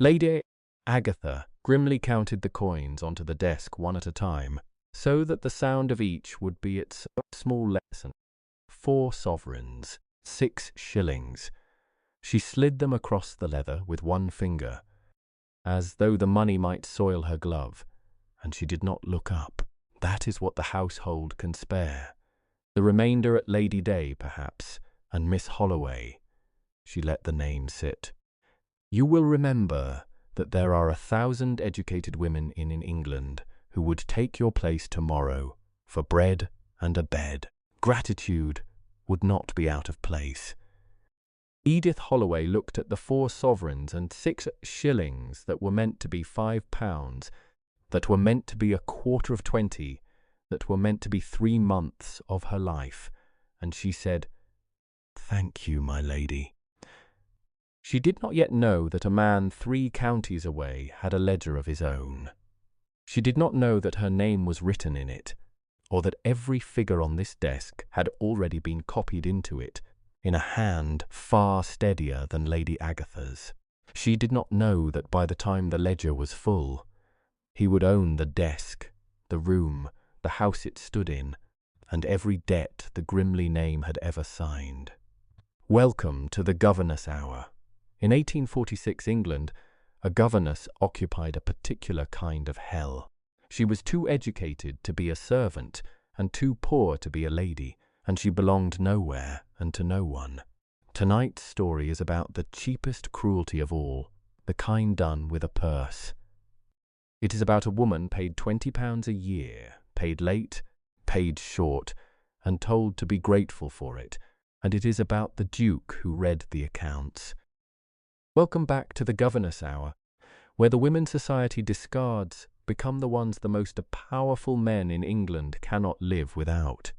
Lady Agatha grimly counted the coins onto the desk one at a time, so that the sound of each would be its small lesson. 4 sovereigns, 6 shillings. She slid them across the leather with one finger, as though the money might soil her glove, and she did not look up. That is what the household can spare. The remainder at Lady Day, perhaps, and Miss Holloway. She let the name sit. You will remember that there are 1,000 educated women in England who would take your place tomorrow for bread and a bed. Gratitude would not be out of place. Edith Holloway looked at the 4 sovereigns and 6 shillings that were meant to be £5, that were meant to be a quarter of 20, that were meant to be 3 months of her life, and she said, "Thank you, my lady." She did not yet know that a man 3 counties away had a ledger of his own. She did not know that her name was written in it, or that every figure on this desk had already been copied into it, in a hand far steadier than Lady Agatha's. She did not know that by the time the ledger was full, he would own the desk, the room, the house it stood in, and every debt the Grimley name had ever signed. Welcome to the Governess Hour. In 1846 England, a governess occupied a particular kind of hell. She was too educated to be a servant, and too poor to be a lady, and she belonged nowhere and to no one. Tonight's story is about the cheapest cruelty of all, the kind done with a purse. It is about a woman paid £20 a year, paid late, paid short, and told to be grateful for it, and it is about the Duke who read the accounts. Welcome back to the Governess Hour, where the women's society discards become the ones the most powerful men in England cannot live without.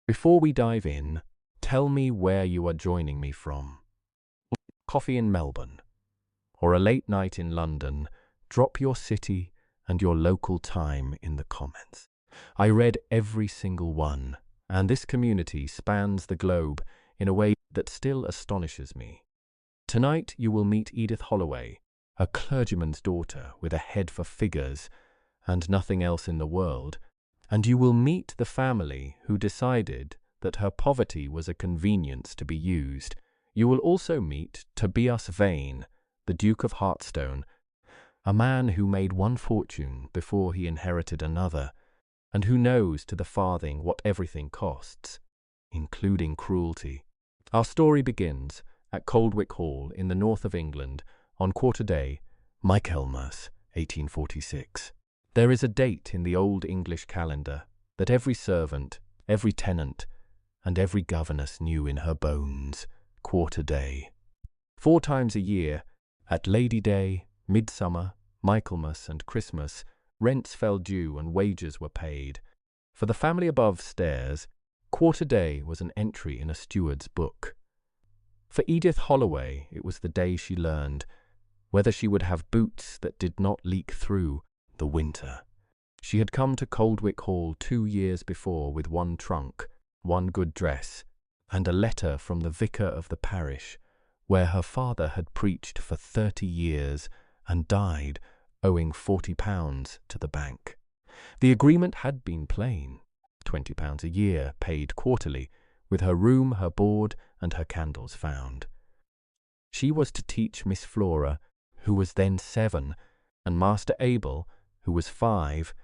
Before we dive in, tell me where you are joining me from. Coffee in Melbourne, or a late night in London. Drop your city and your local time in the comments. I read every single one, and this community spans the globe in a way that still astonishes me. Tonight you will meet Edith Holloway, a clergyman's daughter with a head for figures and nothing else in the world, and you will meet the family who decided that her poverty was a convenience to be used. You will also meet Tobias Vane, the Duke of Hartstone, a man who made one fortune before he inherited another, and who knows to the farthing what everything costs, including cruelty. Our story begins at Coldwick Hall in the north of England on Quarter Day, Michaelmas, 1846. There is a date in the Old English calendar that every servant, every tenant, and every governess knew in her bones: Quarter Day. 4 times a year, at Lady Day, Midsummer, Michaelmas, and Christmas, rents fell due and wages were paid. For the family above stairs, Quarter Day was an entry in a steward's book. For Edith Holloway, it was the day she learned whether she would have boots that did not leak through the winter. She had come to Coldwick Hall 2 years before with 1 trunk, 1 good dress, and a letter from the vicar of the parish, where her father had preached for 30 years and died, owing £40 to the bank. The agreement had been plain: £20 a year, paid quarterly, with her room, her board, and her candles found. She was to teach Miss Flora, who was then 7, and Master Abel, who was 5,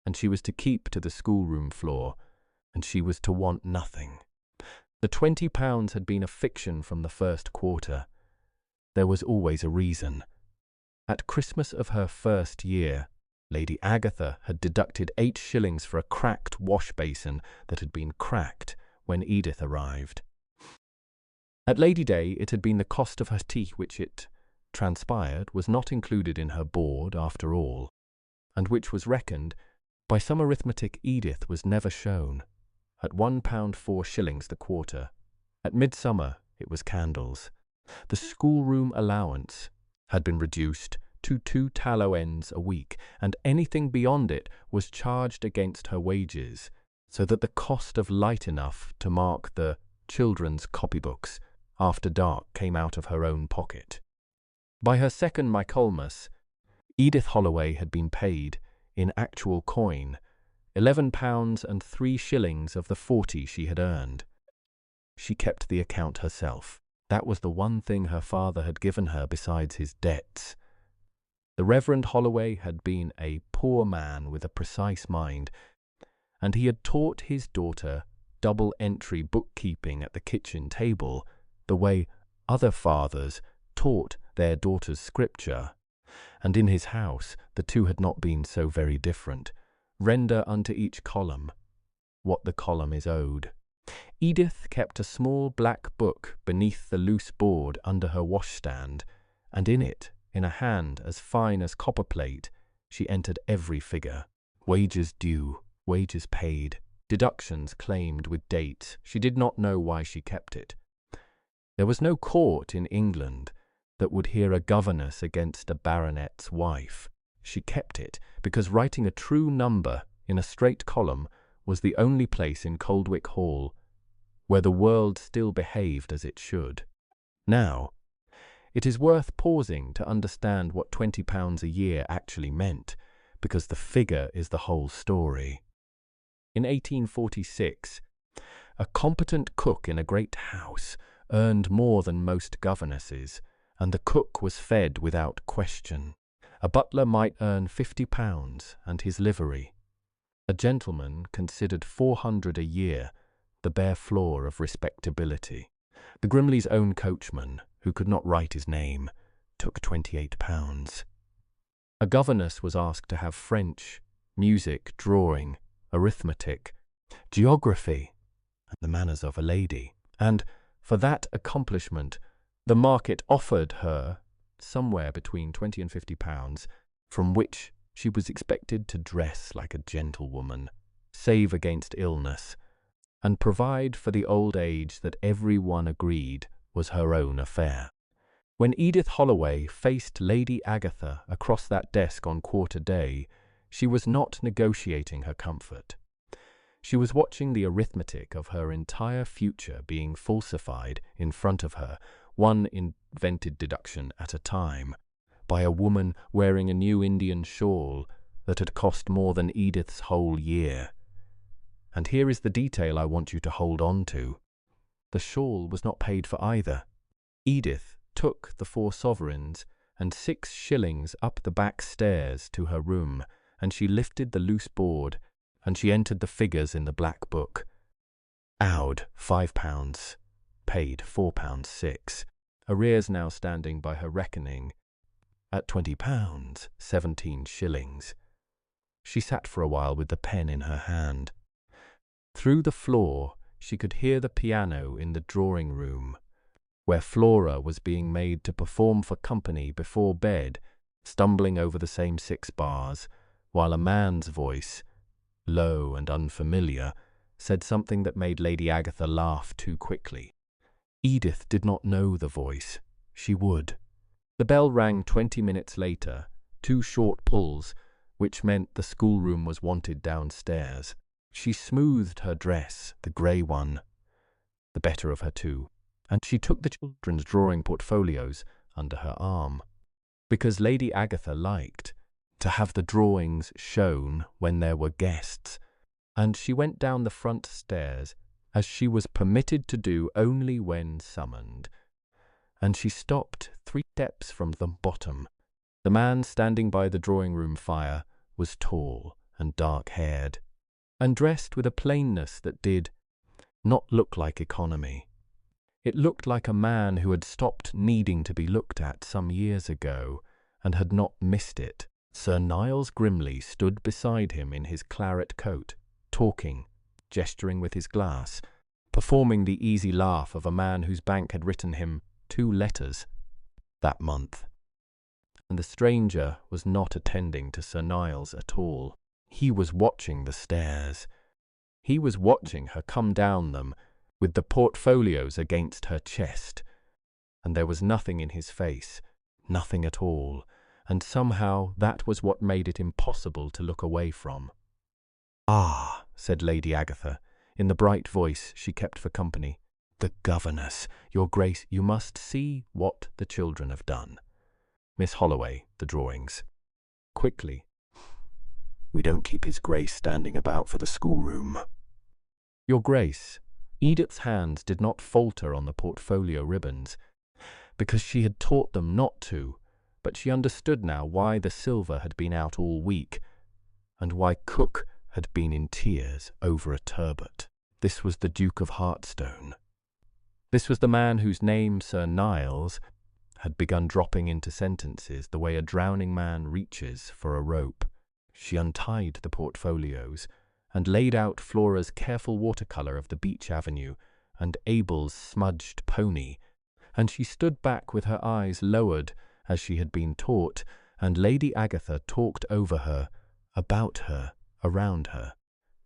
and she was to keep to the schoolroom floor, and she was to want nothing. The £20 had been a fiction from the first quarter. There was always a reason. At Christmas of her first year, Lady Agatha had deducted 8 shillings for a cracked wash basin that had been cracked when Edith arrived. At Lady Day it had been the cost of her tea, which it transpired was not included in her board after all, and which was reckoned, by some arithmetic Edith was never shown, at £1 4 shillings the quarter. At Midsummer it was candles. The schoolroom allowance had been reduced to 2 tallow ends a week, and anything beyond it was charged against her wages, so that the cost of light enough to mark the children's copybooks after dark came out of her own pocket. By her second Michaelmas, Edith Holloway had been paid, in actual coin, £11 and 3 shillings of the 40 she had earned. She kept the account herself. That was the one thing her father had given her besides his debts. The Reverend Holloway had been a poor man with a precise mind, and he had taught his daughter double-entry bookkeeping at the kitchen table, the way other fathers taught their daughters scripture. And in his house the two had not been so very different. Render unto each column what the column is owed. Edith kept a small black book beneath the loose board under her washstand, and in it, in a hand as fine as copperplate, she entered every figure. Wages due, wages paid, deductions claimed with dates. She did not know why she kept it. There was no court in England that would hear a governess against a baronet's wife. She kept it because writing a true number in a straight column was the only place in Coldwick Hall where the world still behaved as it should. Now, it is worth pausing to understand what £20 a year actually meant, because the figure is the whole story. In 1846, a competent cook in a great house earned more than most governesses, and the cook was fed without question. A butler might earn £50 and his livery. A gentleman considered 400 a year the bare floor of respectability. The Grimley's own coachman, who could not write his name, took £28. A governess was asked to have French, music, drawing, arithmetic, geography, and the manners of a lady. And for that accomplishment, the market offered her somewhere between £20 and £50, from which she was expected to dress like a gentlewoman, save against illness, and provide for the old age that every one agreed was her own affair. When Edith Holloway faced Lady Agatha across that desk on quarter day, she was not negotiating her comfort. She was watching the arithmetic of her entire future being falsified in front of her, one invented deduction at a time, by a woman wearing a new Indian shawl that had cost more than Edith's whole year. And here is the detail I want you to hold on to. The shawl was not paid for either. Edith took the 4 sovereigns and 6 shillings up the back stairs to her room, and she lifted the loose board, and she entered the figures in the black book. Owed £5, paid £4.6, arrears now standing by her reckoning at £20, 17 shillings. She sat for a while with the pen in her hand. Through the floor she could hear the piano in the drawing-room, where Flora was being made to perform for company before bed, stumbling over the same 6 bars, while a man's voice, low and unfamiliar, said something that made Lady Agatha laugh too quickly. Edith did not know the voice. She would. The bell rang 20 minutes later, 2 short pulls, which meant the schoolroom was wanted downstairs. She smoothed her dress, the grey one, the better of her two, and she took the children's drawing portfolios under her arm, because Lady Agatha liked to have the drawings shown when there were guests, and she went down the front stairs, as she was permitted to do only when summoned, and she stopped 3 steps from the bottom. The man standing by the drawing-room fire was tall and dark-haired, and dressed with a plainness that did not look like economy. It looked like a man who had stopped needing to be looked at some years ago and had not missed it. Sir Niles Grimley stood beside him in his claret coat, talking, gesturing with his glass, performing the easy laugh of a man whose bank had written him 2 letters that month. And the stranger was not attending to Sir Niles at all. He was watching the stairs. He was watching her come down them with the portfolios against her chest, and there was nothing in his face, nothing at all, and somehow that was what made it impossible to look away from. "Ah," said Lady Agatha, in the bright voice she kept for company, "the governess, your grace, you must see what the children have done. Miss Holloway, the drawings. Quickly. We don't keep His Grace standing about for the schoolroom. Your Grace. Edith's hands did not falter on the portfolio ribbons, because she had taught them not to, but she understood now why the silver had been out all week, and why Cook had been in tears over a turbot. This was the Duke of Hartstone. This was the man whose name, Sir Niles, had begun dropping into sentences the way a drowning man reaches for a rope. She untied the portfolios and laid out Flora's careful watercolour of the beech avenue and Abel's smudged pony, and she stood back with her eyes lowered as she had been taught, and Lady Agatha talked over her, about her, around her.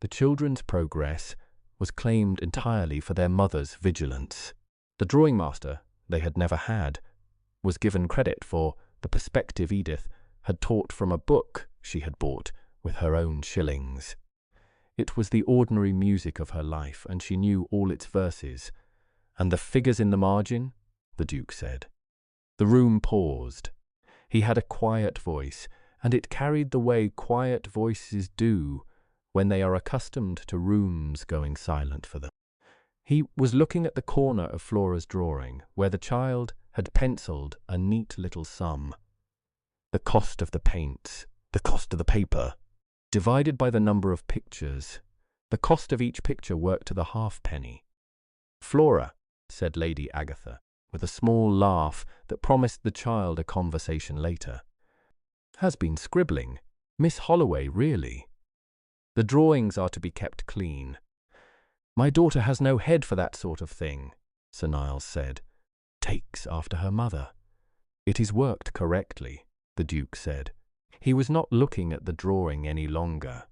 The children's progress was claimed entirely for their mother's vigilance. The drawing master they had never had was given credit for the perspective Edith had taught from a book she had bought with her own shillings. It was the ordinary music of her life, and she knew all its verses. And the figures in the margin, the Duke said. The room paused. He had a quiet voice, and it carried the way quiet voices do when they are accustomed to rooms going silent for them. He was looking at the corner of Flora's drawing, where the child had penciled a neat little sum. The cost of the paints, the cost of the paper, divided by the number of pictures. The cost of each picture worked to the halfpenny. Flora, said Lady Agatha, with a small laugh that promised the child a conversation later, has been scribbling. Miss Holloway, really. The drawings are to be kept clean. My daughter has no head for that sort of thing, Sir Niles said. Takes after her mother. It is worked correctly, the Duke said. He was not looking at the drawing any longer.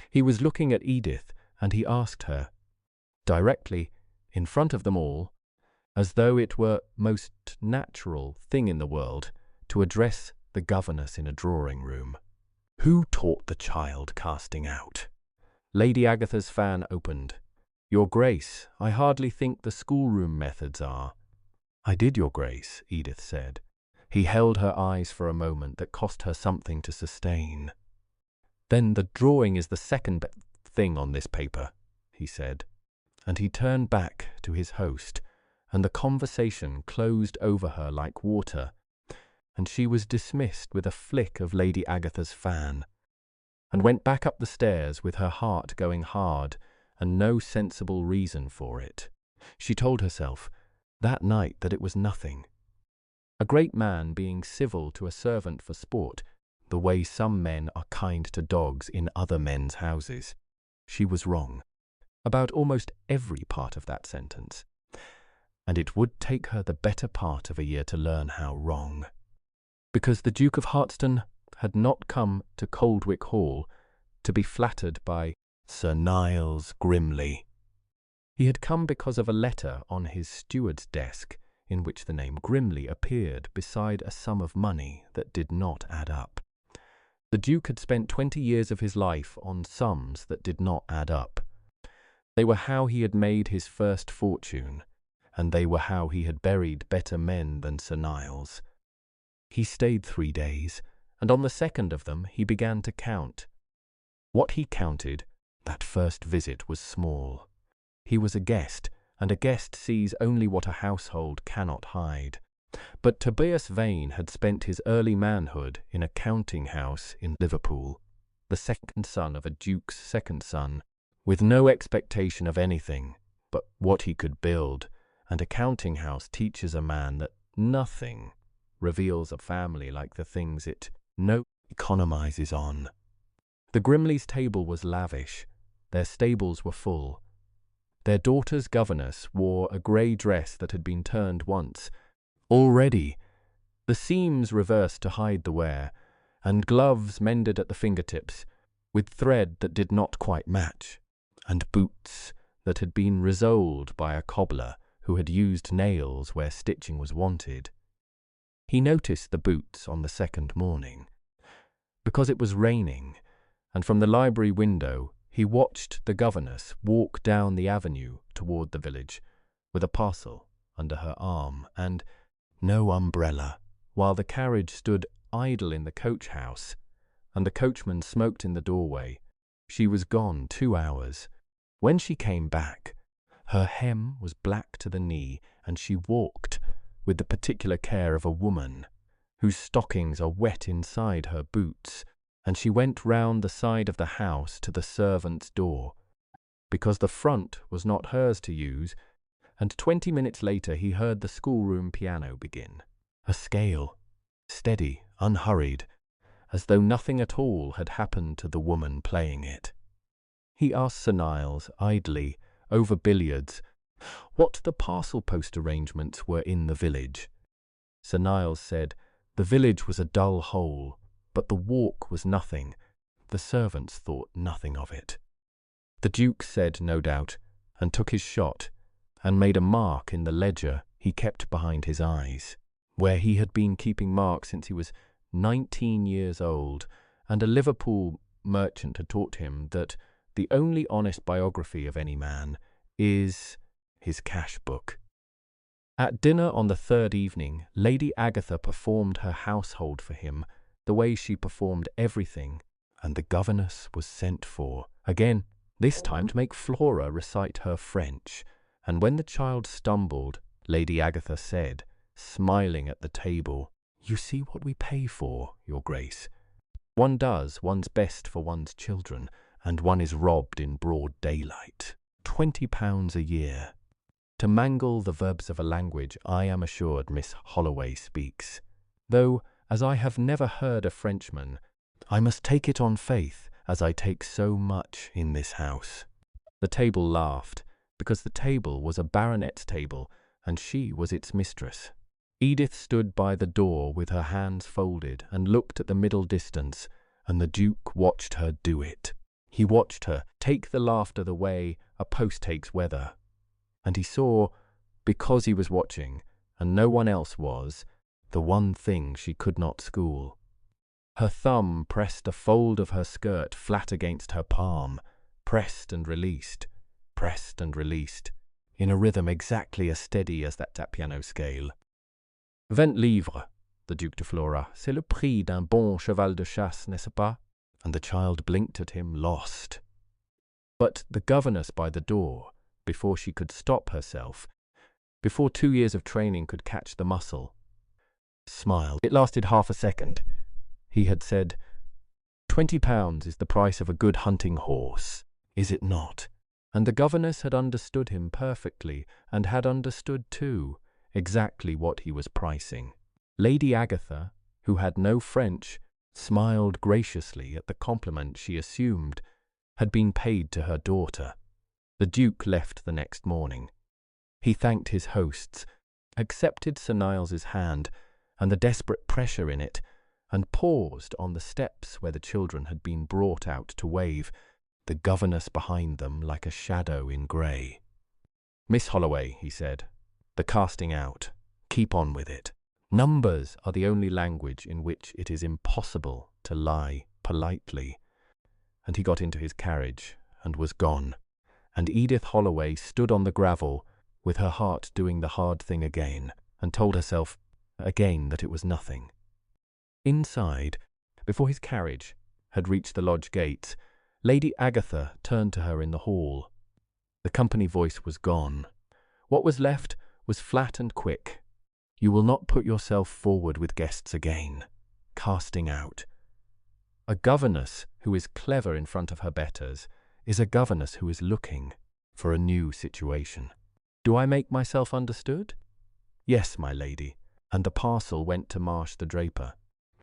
He was looking at Edith, and he asked her, directly, in front of them all, as though it were most natural thing in the world to address the governess in a drawing-room. Who taught the child casting out? Lady Agatha's fan opened. Your Grace, I hardly think the schoolroom methods are. I did, Your Grace, Edith said. He held her eyes for a moment that cost her something to sustain. Then the drawing is the second thing on this paper, he said, and he turned back to his host, and the conversation closed over her like water, and she was dismissed with a flick of Lady Agatha's fan, and went back up the stairs with her heart going hard and no sensible reason for it. She told herself that night that it was nothing. A great man being civil to a servant for sport, the way some men are kind to dogs in other men's houses. She was wrong about almost every part of that sentence, and it would take her the better part of a year to learn how wrong. Because the Duke of Hartstone had not come to Coldwick Hall to be flattered by Sir Niles Grimley. He had come because of a letter on his steward's desk in which the name Grimley appeared beside a sum of money that did not add up. The Duke had spent 20 years of his life on sums that did not add up. They were how he had made his first fortune, and they were how he had buried better men than Sir Niles. He stayed 3 days, and on the second of them he began to count. What he counted, that first visit, was small. He was a guest, and a guest sees only what a household cannot hide. But Tobias Vane had spent his early manhood in a counting-house in Liverpool, the second son of a duke's second son, with no expectation of anything but what he could build, and a counting-house teaches a man that nothing reveals a family like the things it economizes on. The Grimleys' table was lavish. Their stables were full. Their daughter's governess wore a grey dress that had been turned once, already, the seams reversed to hide the wear, and gloves mended at the fingertips, with thread that did not quite match, and boots that had been resoled by a cobbler who had used nails where stitching was wanted. He noticed the boots on the second morning, because it was raining, and from the library window he watched the governess walk down the avenue toward the village, with a parcel under her arm and no umbrella. while the carriage stood idle in the coach house, and the coachman smoked in the doorway. She was gone 2 hours. When she came back, her hem was black to the knee, and she walked with the particular care of a woman whose stockings are wet inside her boots, and she went round the side of the house to the servant's door, because the front was not hers to use, and 20 minutes later he heard the schoolroom piano begin. A scale, steady, unhurried, as though nothing at all had happened to the woman playing it. He asked Sir Niles, idly, over billiards, what the parcel post arrangements were in the village. Sir Niles said the village was a dull hole, but the walk was nothing. The servants thought nothing of it. The Duke said no doubt, and took his shot, and made a mark in the ledger he kept behind his eyes, where he had been keeping marks since he was 19 years old, and a Liverpool merchant had taught him that the only honest biography of any man is his cash book. At dinner on the third evening, Lady Agatha performed her household for him the way she performed everything, and the governess was sent for, again, this time to make Flora recite her French, and when the child stumbled, Lady Agatha said, smiling at the table, "You see what we pay for, Your Grace. One does one's best for one's children, and one is robbed in broad daylight. £20 a year. To mangle the verbs of a language I am assured Miss Holloway speaks, though, as I have never heard a Frenchman, I must take it on faith, as I take so much in this house." The table laughed, because the table was a baronet's table, and she was its mistress. Edith stood by the door with her hands folded and looked at the middle distance, and the Duke watched her do it. He watched her take the laughter the way a post takes weather, and he saw, because he was watching, and no one else was, the one thing she could not school. Her thumb pressed a fold of her skirt flat against her palm, pressed and released, in a rhythm exactly as steady as that piano scale. 20 livres, the Duke to Flora, c'est le prix d'un bon cheval de chasse, n'est-ce pas? And the child blinked at him, lost. But the governess by the door, before she could stop herself, before 2 years of training could catch the muscle, smiled. It lasted half a second. He had said, £20 is the price of a good hunting horse, is it not? And the governess had understood him perfectly, and had understood, too, exactly what he was pricing. Lady Agatha, who had no French, smiled graciously at the compliment she assumed had been paid to her daughter. The Duke left the next morning. He thanked his hosts, accepted Sir Niles's hand and the desperate pressure in it, and paused on the steps where the children had been brought out to wave, the governess behind them like a shadow in grey. "Miss Holloway," he said, "the casting out. Keep on with it. Numbers are the only language in which it is impossible to lie politely." And he got into his carriage and was gone, and Edith Holloway stood on the gravel with her heart doing the hard thing again, and told herself again that it was nothing. Inside, before his carriage had reached the lodge gates, Lady Agatha turned to her in the hall. The company voice was gone. What was left was flat and quick. "You will not put yourself forward with guests again. Casting out. A governess who is clever in front of her betters is a governess who is looking for a new situation. Do I make myself understood?" "Yes, my lady." And the parcel went to Marsh the draper.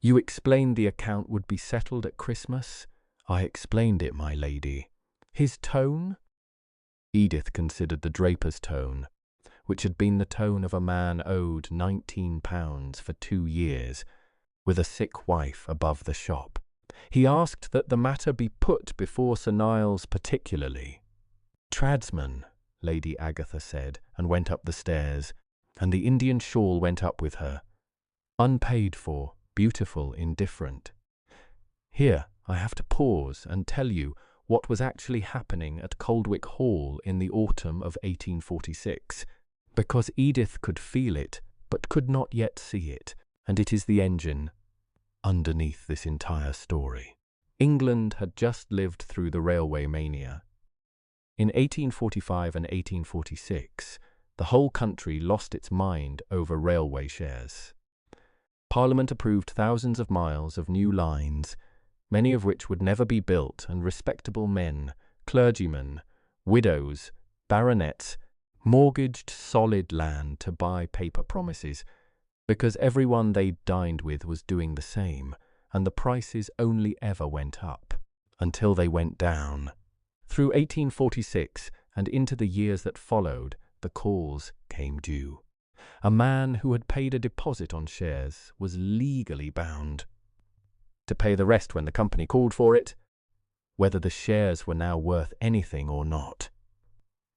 "You explained the account would be settled at Christmas?" "I explained it, my lady." "His tone?" Edith considered the draper's tone, which had been the tone of a man owed £19 for 2 years, with a sick wife above the shop. He asked that the matter be put before Sir Niles particularly. "Tradesman," Lady Agatha said, and went up the stairs, and the Indian shawl went up with her. Unpaid for, beautiful, indifferent. Here I have to pause and tell you what was actually happening at Coldwick Hall in the autumn of 1846, because Edith could feel it, but could not yet see it, And it is the engine underneath this entire story. England had just lived through the railway mania. In 1845 and 1846, the whole country lost its mind over railway shares. Parliament approved thousands of miles of new lines, many of which would never be built, and respectable men, clergymen, widows, baronets, mortgaged solid land to buy paper promises, because everyone they dined with was doing the same, and the prices only ever went up, until they went down. Through 1846 and into the years that followed, the calls came due. A man who had paid a deposit on shares was legally bound to pay the rest when the company called for it, whether the shares were now worth anything or not.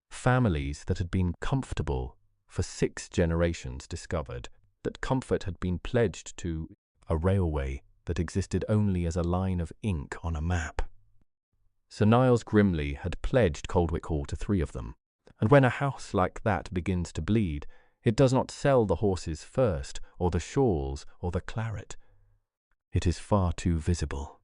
Families that had been comfortable for 6 generations discovered that comfort had been pledged to a railway that existed only as a line of ink on a map. Sir Niles Grimley had pledged Coldwick Hall to 3 of them, and when a house like that begins to bleed, it does not sell the horses first, or the shawls, or the claret. It is far too visible.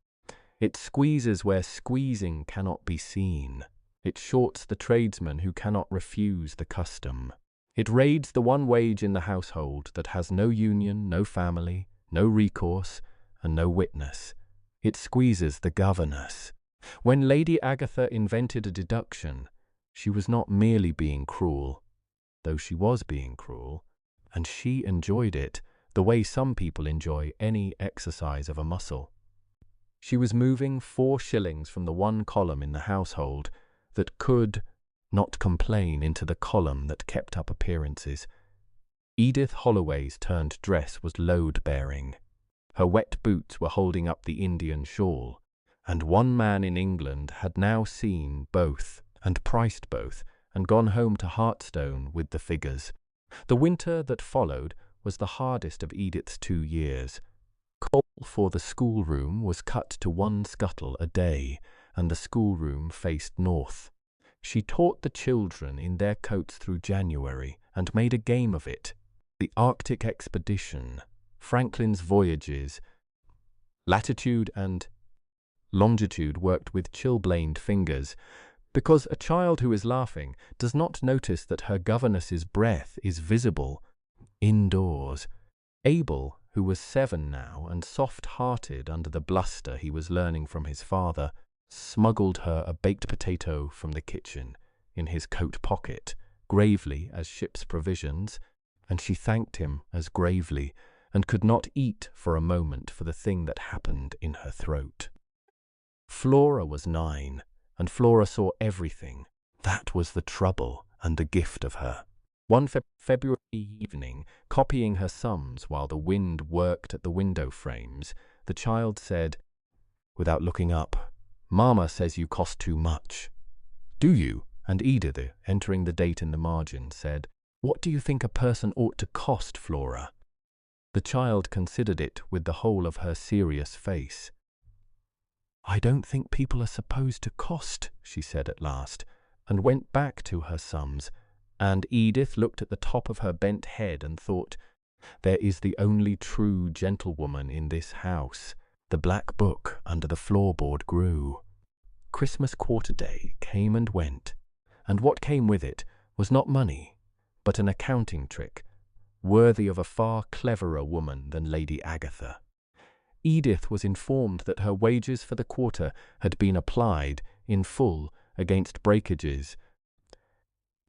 It squeezes where squeezing cannot be seen. It shorts the tradesman who cannot refuse the custom. It raids the one wage in the household that has no union, no family, no recourse, and no witness. It squeezes the governess. When Lady Agatha invented a deduction, she was not merely being cruel, though she was being cruel, and she enjoyed it the way some people enjoy any exercise of a muscle. She was moving 4 shillings from the one column in the household that could not complain into the column that kept up appearances. Edith Holloway's turned dress was load-bearing. Her wet boots were holding up the Indian shawl, and one man in England had now seen both and priced both and gone home to Hartstone with the figures. The winter that followed was the hardest of Edith's 2 years. Coal for the schoolroom was cut to 1 scuttle a day, and the schoolroom faced north. She taught the children in their coats through January and made a game of it. The Arctic expedition, Franklin's voyages, latitude and longitude worked with chilblained fingers, because a child who is laughing does not notice that her governess's breath is visible indoors. Abel, who was 7 now and soft-hearted under the bluster he was learning from his father, smuggled her a baked potato from the kitchen in his coat pocket, gravely as ship's provisions, and she thanked him as gravely, and could not eat for a moment for the thing that happened in her throat. Flora was 9, and Flora saw everything. That was the trouble and the gift of her. One February evening, copying her sums while the wind worked at the window frames, the child said, without looking up, "Mamma says you cost too much." "Do you?" And Edith, entering the date in the margin, said, "What do you think a person ought to cost, Flora?" The child considered it with the whole of her serious face. "I don't think people are supposed to cost," she said at last, and went back to her sums, and Edith looked at the top of her bent head and thought, "There is the only true gentlewoman in this house." The black book under the floorboard grew. Christmas quarter day came and went, and what came with it was not money, but an accounting trick, worthy of a far cleverer woman than Lady Agatha. Edith was informed that her wages for the quarter had been applied in full against breakages.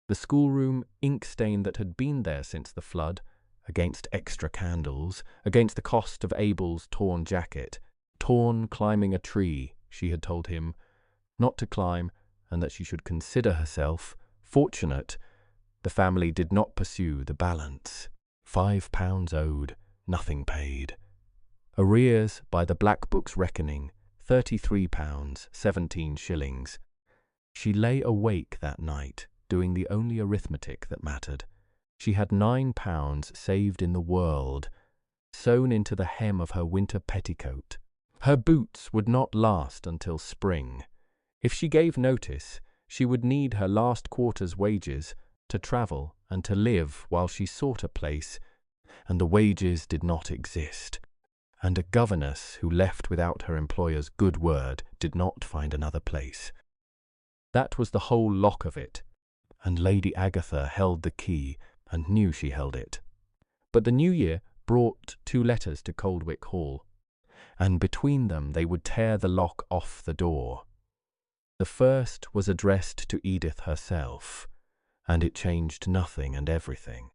The schoolroom ink stain that had been there since the flood, against extra candles, against the cost of Abel's torn jacket, torn climbing a tree, she had told him not to climb, and that she should consider herself fortunate. The family did not pursue the balance. £5 owed, nothing paid. Arrears, by the Black Book's reckoning, £33, 17 shillings. She lay awake that night, doing the only arithmetic that mattered. She had £9 saved in the world, sewn into the hem of her winter petticoat. Her boots would not last until spring. If she gave notice, she would need her last quarter's wages to travel and to live while she sought a place and the wages did not exist, and a governess who left without her employer's good word did not find another place. That was the whole lock of it, and Lady Agatha held the key and knew she held it. But the new year brought 2 letters to Coldwick Hall, and between them they would tear the lock off the door. The first was addressed to Edith herself, and it changed nothing and everything.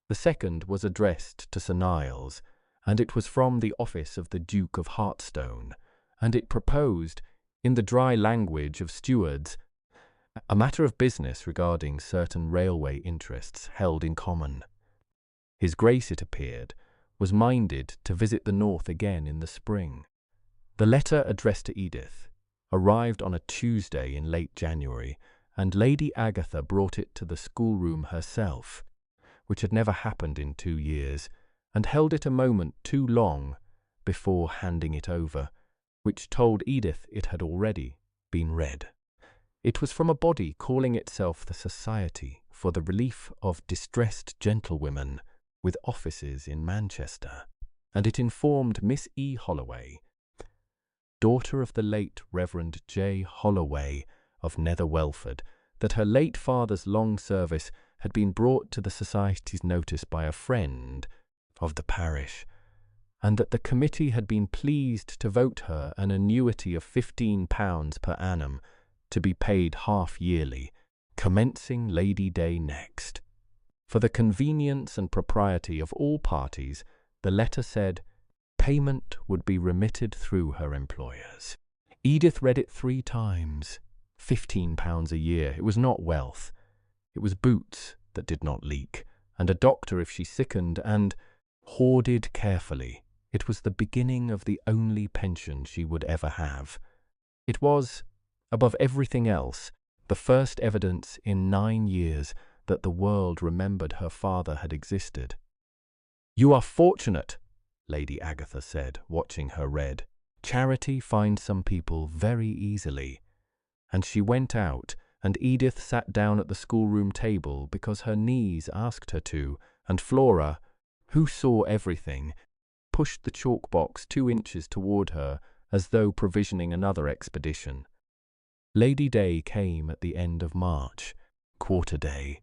The second was addressed to Sir Niles, and it was from the office of the Duke of Hartstone, and it proposed, in the dry language of stewards, a matter of business regarding certain railway interests held in common. His Grace, it appeared, was minded to visit the north again in the spring. The letter addressed to Edith arrived on a Tuesday in late January, and Lady Agatha brought it to the schoolroom herself, which had never happened in 2 years, and held it a moment too long before handing it over, which told Edith it had already been read. It was from a body calling itself the Society for the Relief of Distressed Gentlewomen, with offices in Manchester, and it informed Miss E. Holloway, daughter of the late Reverend J. Holloway of Nether Welford, that her late father's long service had been brought to the Society's notice by a friend of the parish, and that the committee had been pleased to vote her an annuity of £15 per annum, to be paid half-yearly, commencing Lady Day next. For the convenience and propriety of all parties, the letter said, payment would be remitted through her employers. Edith read it 3 times. £15 a year. It was not wealth. It was boots that did not leak, and a doctor if she sickened, and, hoarded carefully, it was the beginning of the only pension she would ever have. It was, above everything else, the first evidence in 9 years that the world remembered her father had existed. "You are fortunate," Lady Agatha said, watching her read. "Charity finds some people very easily." And she went out, and Edith sat down at the schoolroom table because her knees asked her to, and Flora, who saw everything, pushed the chalk box 2 inches toward her as though provisioning another expedition. Lady Day came at the end of March, quarter day.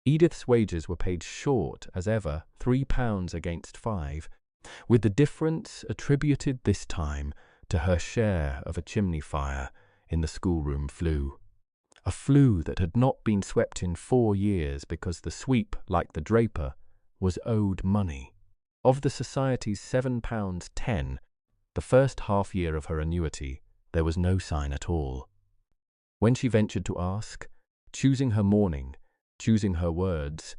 Edith's wages were paid short as ever, £3 against 5, with the difference attributed this time to her share of a chimney fire in the schoolroom flue. A flue that had not been swept in 4 years because the sweep, like the draper, was owed money. Of the Society's £7.10, the first half year of her annuity, there was no sign at all. When she ventured to ask, choosing her morning, choosing her words,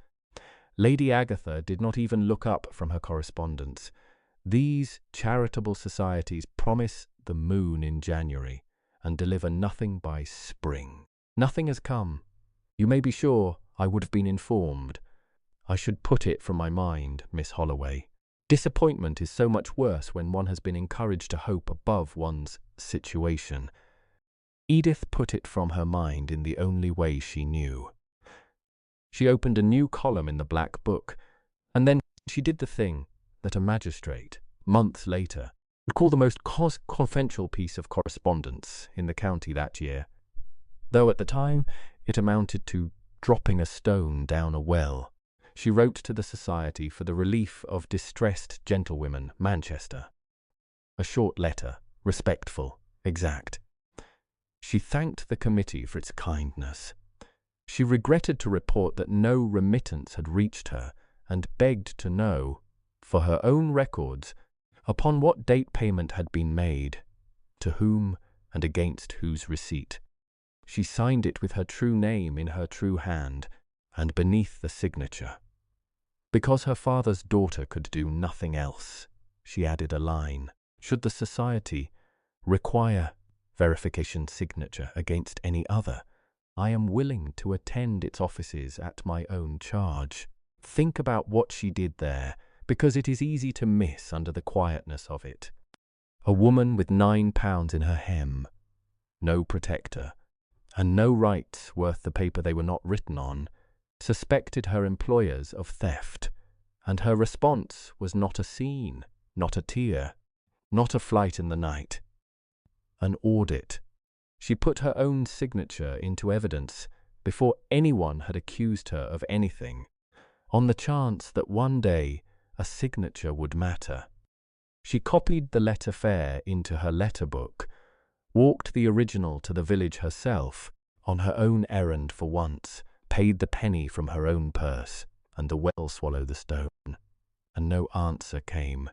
Lady Agatha did not even look up from her correspondence. These charitable societies promise the moon in January and deliver nothing by spring. Nothing has come. You may be sure I would have been informed. I should put it from my mind, Miss Holloway. Disappointment is so much worse when one has been encouraged to hope above one's situation. Edith put it from her mind in the only way she knew. She opened a new column in the black book, and then she did the thing that a magistrate, months later, would call the most confidential piece of correspondence in the county that year, though at the time it amounted to dropping a stone down a well. She wrote to the Society for the Relief of Distressed Gentlewomen, Manchester. A short letter, respectful, exact. She thanked the committee for its kindness. She regretted to report that no remittance had reached her, and begged to know, for her own records, upon what date payment had been made, to whom and against whose receipt. She signed it with her true name in her true hand, and beneath the signature. Because her father's daughter could do nothing else, she added a line. Should the Society require verification signature against any other, I am willing to attend its offices at my own charge. Think about what she did there, because it is easy to miss under the quietness of it. A woman with £9 in her hem, no protector, and no rights worth the paper they were not written on, suspected her employers of theft, And her response was not a scene, not a tear, not a flight in the night. An audit. She put her own signature into evidence before anyone had accused her of anything, on the chance that one day a signature would matter. She copied the letter fair into her letter book, walked the original to the village herself, on her own errand for once, paid the penny from her own purse, and the well swallowed the stone. And no answer came,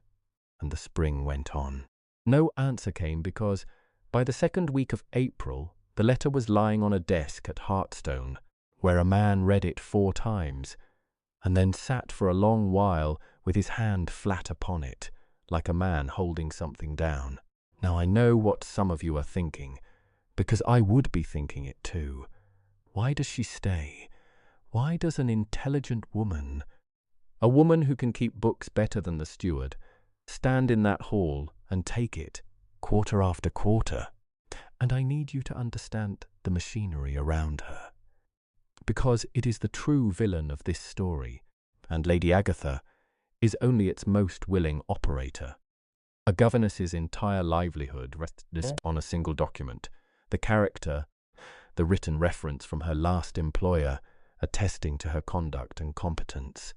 and the spring went on. No answer came because, by the second week of April, the letter was lying on a desk at Hartstone, where a man read it 4 times, and then sat for a long while with his hand flat upon it, like a man holding something down. Now I know what some of you are thinking, because I would be thinking it too. Why does she stay? Why does an intelligent woman, a woman who can keep books better than the steward, stand in that hall and take it, quarter after quarter? And I need you to understand the machinery around her, because it is the true villain of this story, and Lady Agatha is only its most willing operator. A governess's entire livelihood rests on a single document, the character, the written reference from her last employer, attesting to her conduct and competence.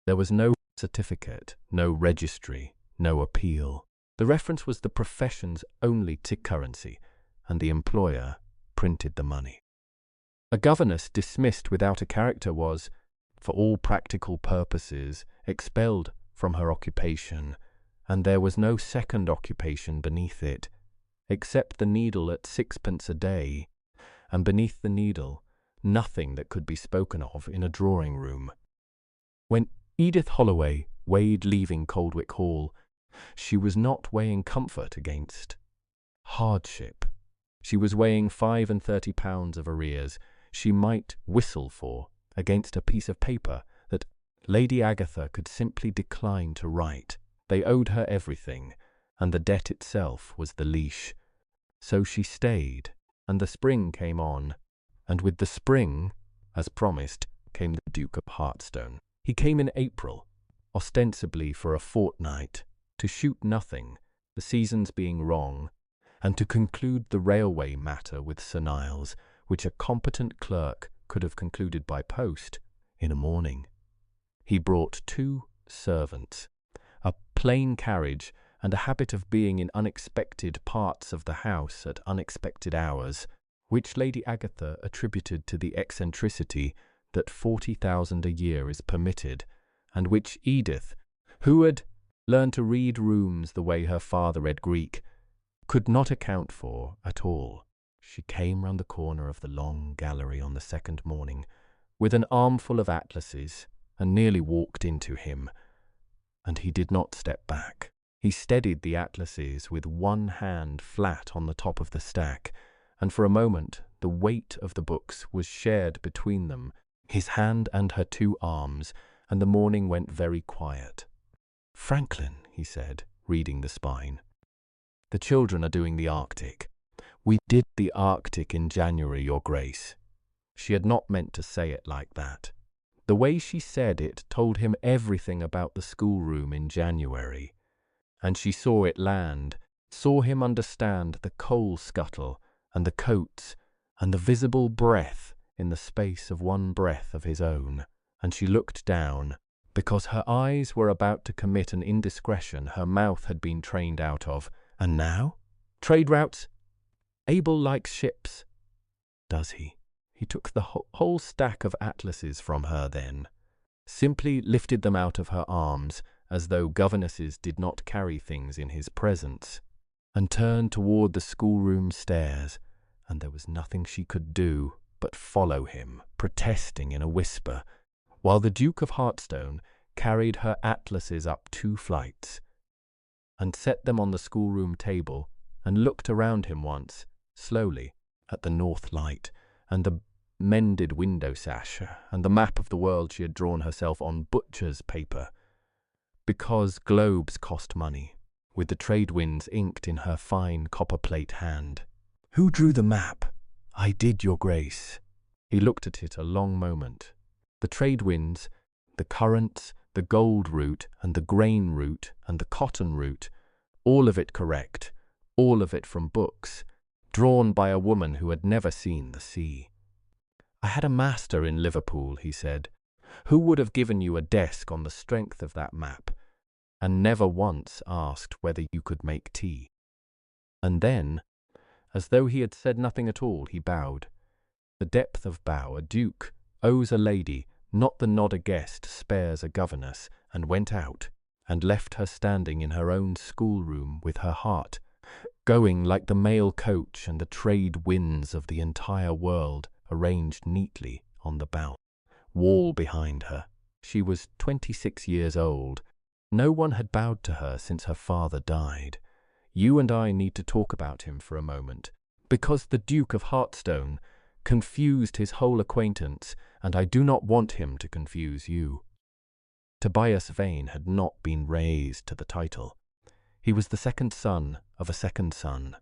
There was no certificate, no registry, no appeal. The reference was the profession's only tick currency, and the employer printed the money. A governess dismissed without a character was, for all practical purposes, expelled from her occupation, and there was no second occupation beneath it, except the needle at 6pence a day, and beneath the needle, nothing that could be spoken of in a drawing-room. When Edith Holloway weighed leaving Coldwick Hall, she was not weighing comfort against hardship. She was weighing £35 of arrears she might whistle for against a piece of paper that Lady Agatha could simply decline to write. They owed her everything, and the debt itself was the leash. So she stayed, and the spring came on, and with the spring, as promised, came the Duke of Hartstone. He came in April, ostensibly for a fortnight, to shoot nothing, the seasons being wrong, and to conclude the railway matter with Sir Niles, which a competent clerk could have concluded by post in a morning. He brought 2 servants, a plain carriage, and a habit of being in unexpected parts of the house at unexpected hours, which Lady Agatha attributed to the eccentricity that 40,000 a year is permitted, and which Edith, who had learned to read rooms the way her father read Greek, could not account for at all. She came round the corner of the long gallery on the second morning with an armful of atlases and nearly walked into him, and he did not step back. He steadied the atlases with one hand flat on the top of the stack, and for a moment the weight of the books was shared between them, his hand and her 2 arms, and the morning went very quiet. "Franklin," he said, reading the spine, "the children are doing the Arctic. We did the Arctic in January, Your Grace." She had not meant to say it like that. The way she said it told him everything about the schoolroom in January, and she saw it land, saw him understand the coal scuttle and the coats and the visible breath in the space of one breath of his own, and she looked down, because her eyes were about to commit an indiscretion her mouth had been trained out of. "And now? Trade routes? Abel likes ships." "Does he?" He took the whole stack of atlases from her then, simply lifted them out of her arms, as though governesses did not carry things in his presence, and turned toward the schoolroom stairs, and there was nothing she could do but follow him, protesting in a whisper, while the Duke of Hartstone carried her atlases up 2 flights, and set them on the schoolroom table, and looked around him once, slowly, at the north light, and the mended window sash, and the map of the world she had drawn herself on butcher's paper, because globes cost money, with the trade winds inked in her fine copperplate hand. "Who drew the map?" "I did, Your Grace." He looked at it a long moment. The trade winds, the currents, the gold route and the grain route and the cotton route, all of it correct, all of it from books, drawn by a woman who had never seen the sea. "I had a master in Liverpool," he said, "who would have given you a desk on the strength of that map, and never once asked whether you could make tea." And then, as though he had said nothing at all, he bowed. The depth of bow a duke owes a lady, not the nod a guest spares a governess, and went out, and left her standing in her own schoolroom with her heart going like the mail coach and the trade winds of the entire world arranged neatly on the bow wall behind her. She was 26 years old. No one had bowed to her since her father died. You and I need to talk about him for a moment, because the Duke of Hartstone confused his whole acquaintance, and I do not want him to confuse you. Tobias Vane had not been raised to the title. He was the second son of a second son,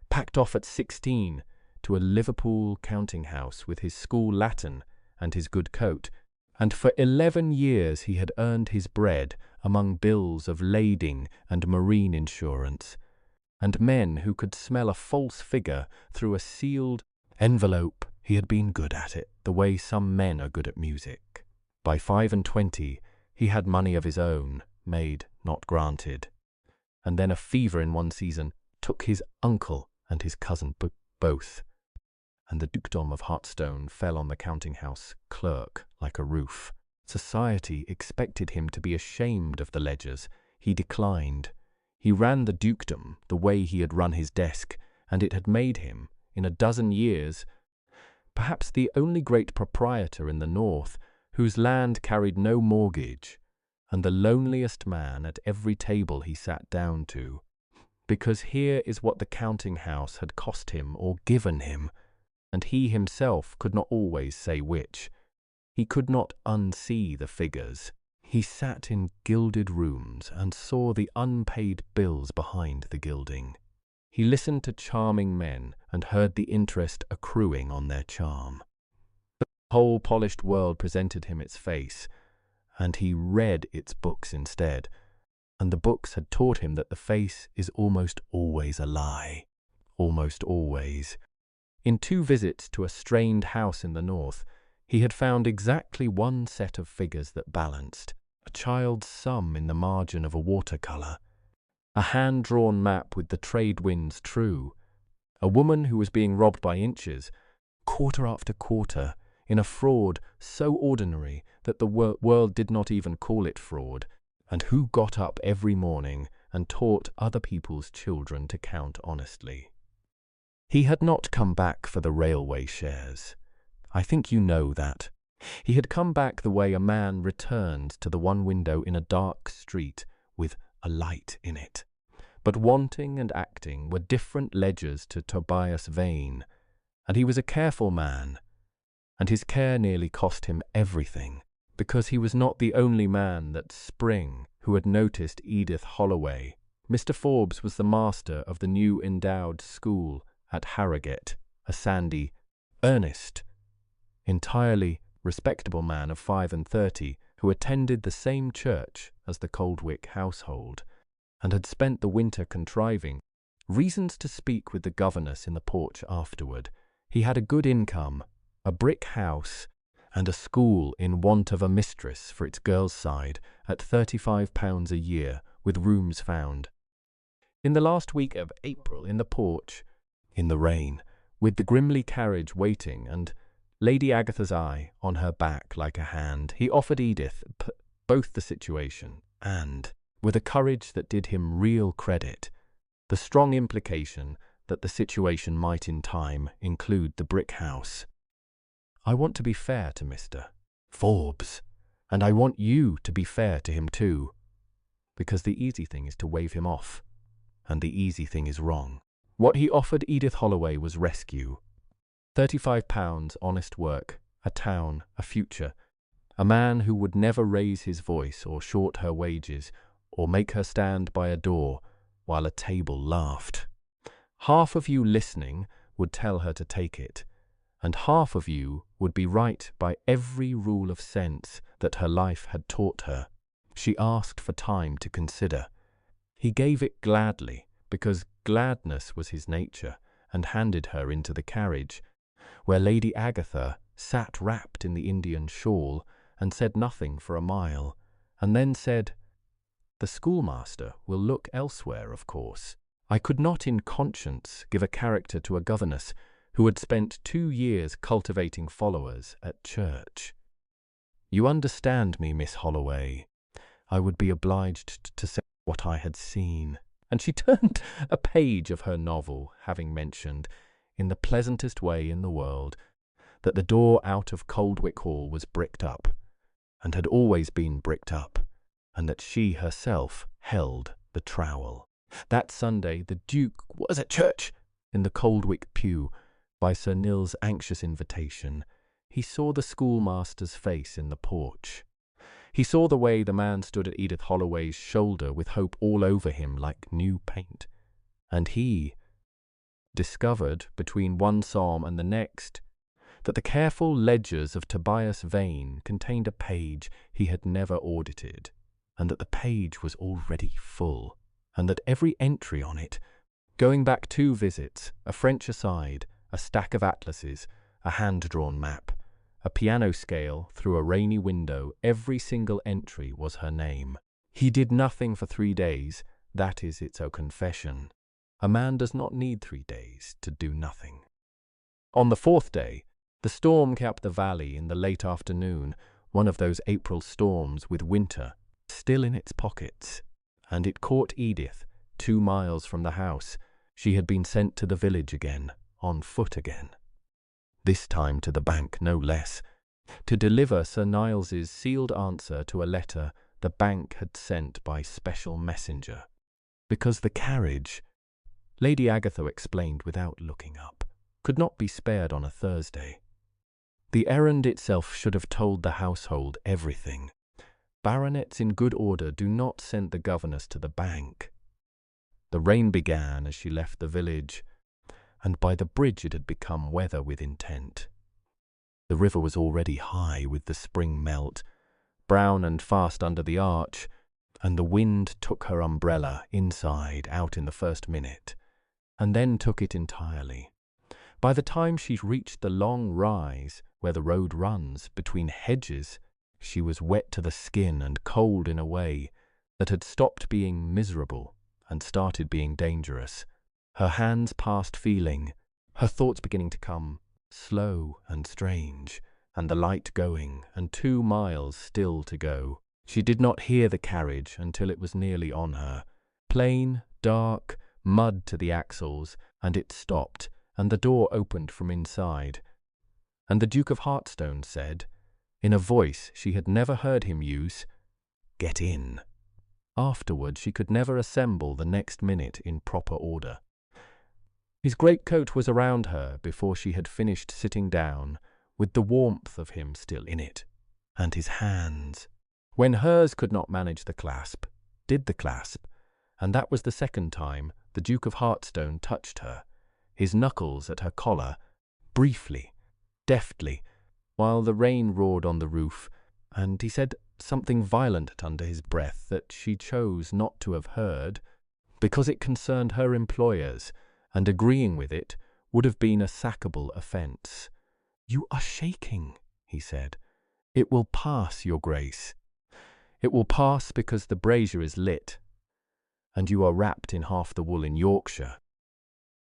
packed off at 16 to a Liverpool counting house with his school Latin and his good coat, and for 11 years he had earned his bread among bills of lading and marine insurance, and men who could smell a false figure through a sealed envelope. He had been good at it, the way some men are good at music. By 25, he had money of his own, made, not granted. And then a fever in one season took his uncle and his cousin both, and the Dukedom of Hartstone fell on the counting-house clerk like a roof. Society expected him to be ashamed of the ledgers. He declined. He ran the dukedom the way he had run his desk, and it had made him, in a dozen years, perhaps the only great proprietor in the north whose land carried no mortgage, and the loneliest man at every table he sat down to, because here is what the counting-house had cost him or given him, and he himself could not always say which. He could not unsee the figures. He sat in gilded rooms and saw the unpaid bills behind the gilding. He listened to charming men and heard the interest accruing on their charm. The whole polished world presented him its face, and he read its books instead, and the books had taught him that the face is almost always a lie. Almost always. In 2 visits to a strained house in the north, he had found exactly one set of figures that balanced, a child's sum in the margin of a watercolour, a hand-drawn map with the trade winds true, a woman who was being robbed by inches, quarter after quarter, in a fraud so ordinary that the world did not even call it fraud, and who got up every morning and taught other people's children to count honestly. He had not come back for the railway shares. I think you know that. He had come back the way a man returns to the one window in a dark street with a light in it. But wanting and acting were different ledgers to Tobias Vane, and he was a careful man, and his care nearly cost him everything, because he was not the only man that spring who had noticed Edith Holloway. Mr. Forbes was the master of the new endowed school at Harrogate, a sandy, earnest, entirely respectable man of 35 who attended the same church as the Coldwick household, and had spent the winter contriving reasons to speak with the governess in the porch afterward. He had a good income, a brick house, and a school in want of a mistress for its girls' side at £35 a year, with rooms found. In the last week of April, in the porch, in the rain, with the Grimley carriage waiting and Lady Agatha's eye on her back like a hand, he offered Edith both the situation and, with a courage that did him real credit, the strong implication that the situation might in time include the brick house. I want to be fair to Mr. Forbes, and I want you to be fair to him too, because the easy thing is to wave him off, and the easy thing is wrong. What he offered Edith Holloway was rescue. £35, honest work, a town, a future, a man who would never raise his voice or short her wages or make her stand by a door while a table laughed. Half of you listening would tell her to take it, and half of you would be right by every rule of sense that her life had taught her. She asked for time to consider. He gave it gladly, because gladness was his nature, and handed her into the carriage, where Lady Agatha sat wrapped in the Indian shawl and said nothing for a mile, and then said, "The schoolmaster will look elsewhere, of course. I could not in conscience give a character to a governess who had spent 2 years cultivating followers at church. You understand me, Miss Holloway. I would be obliged to say what I had seen." And she turned a page of her novel, having mentioned, in the pleasantest way in the world, that the door out of Coldwick Hall was bricked up, and had always been bricked up, and that she herself held the trowel. That Sunday the Duke was at church. In the Coldwick pew, by Sir Niles' anxious invitation, he saw the schoolmaster's face in the porch. He saw the way the man stood at Edith Holloway's shoulder with hope all over him like new paint, and he discovered, between one psalm and the next, that the careful ledgers of Tobias Vane contained a page he had never audited, and that the page was already full, and that every entry on it, going back 2 visits, a French aside, a stack of atlases, a hand-drawn map, a piano scale through a rainy window, every single entry was her name. He did nothing for 3 days, that is its confession. A man does not need 3 days to do nothing. On the 4th day, the storm capped the valley in the late afternoon, one of those April storms with winter still in its pockets, and it caught Edith 2 miles from the house. She had been sent to the village again, on foot again. This time to the bank, no less, to deliver Sir Niles's sealed answer to a letter the bank had sent by special messenger. Because the carriage, Lady Agatha explained without looking up, could not be spared on a Thursday. The errand itself should have told the household everything. Baronets in good order do not send the governess to the bank. The rain began as she left the village, and by the bridge it had become weather with intent. The river was already high with the spring melt, brown and fast under the arch, and the wind took her umbrella inside out in the first minute, and then took it entirely. By the time she reached the long rise where the road runs between hedges, she was wet to the skin and cold in a way that had stopped being miserable and started being dangerous. Her hands past feeling, her thoughts beginning to come slow and strange, and the light going, and 2 miles still to go. She did not hear the carriage until it was nearly on her. Plain, dark, mud to the axles, and it stopped, and the door opened from inside. And the Duke of Hartstone said, in a voice she had never heard him use, "Get in." Afterward she could never assemble the next minute in proper order. His greatcoat was around her before she had finished sitting down, with the warmth of him still in it, and his hands, when hers could not manage the clasp, did the clasp, and that was the second time the Duke of Hartstone touched her, his knuckles at her collar, briefly, deftly, while the rain roared on the roof, and he said something violent under his breath that she chose not to have heard, because it concerned her employers, and agreeing with it would have been a sackable offence. "You are shaking," he said. "It will pass, your grace. It will pass because the brazier is lit, and you are wrapped in half the wool in Yorkshire."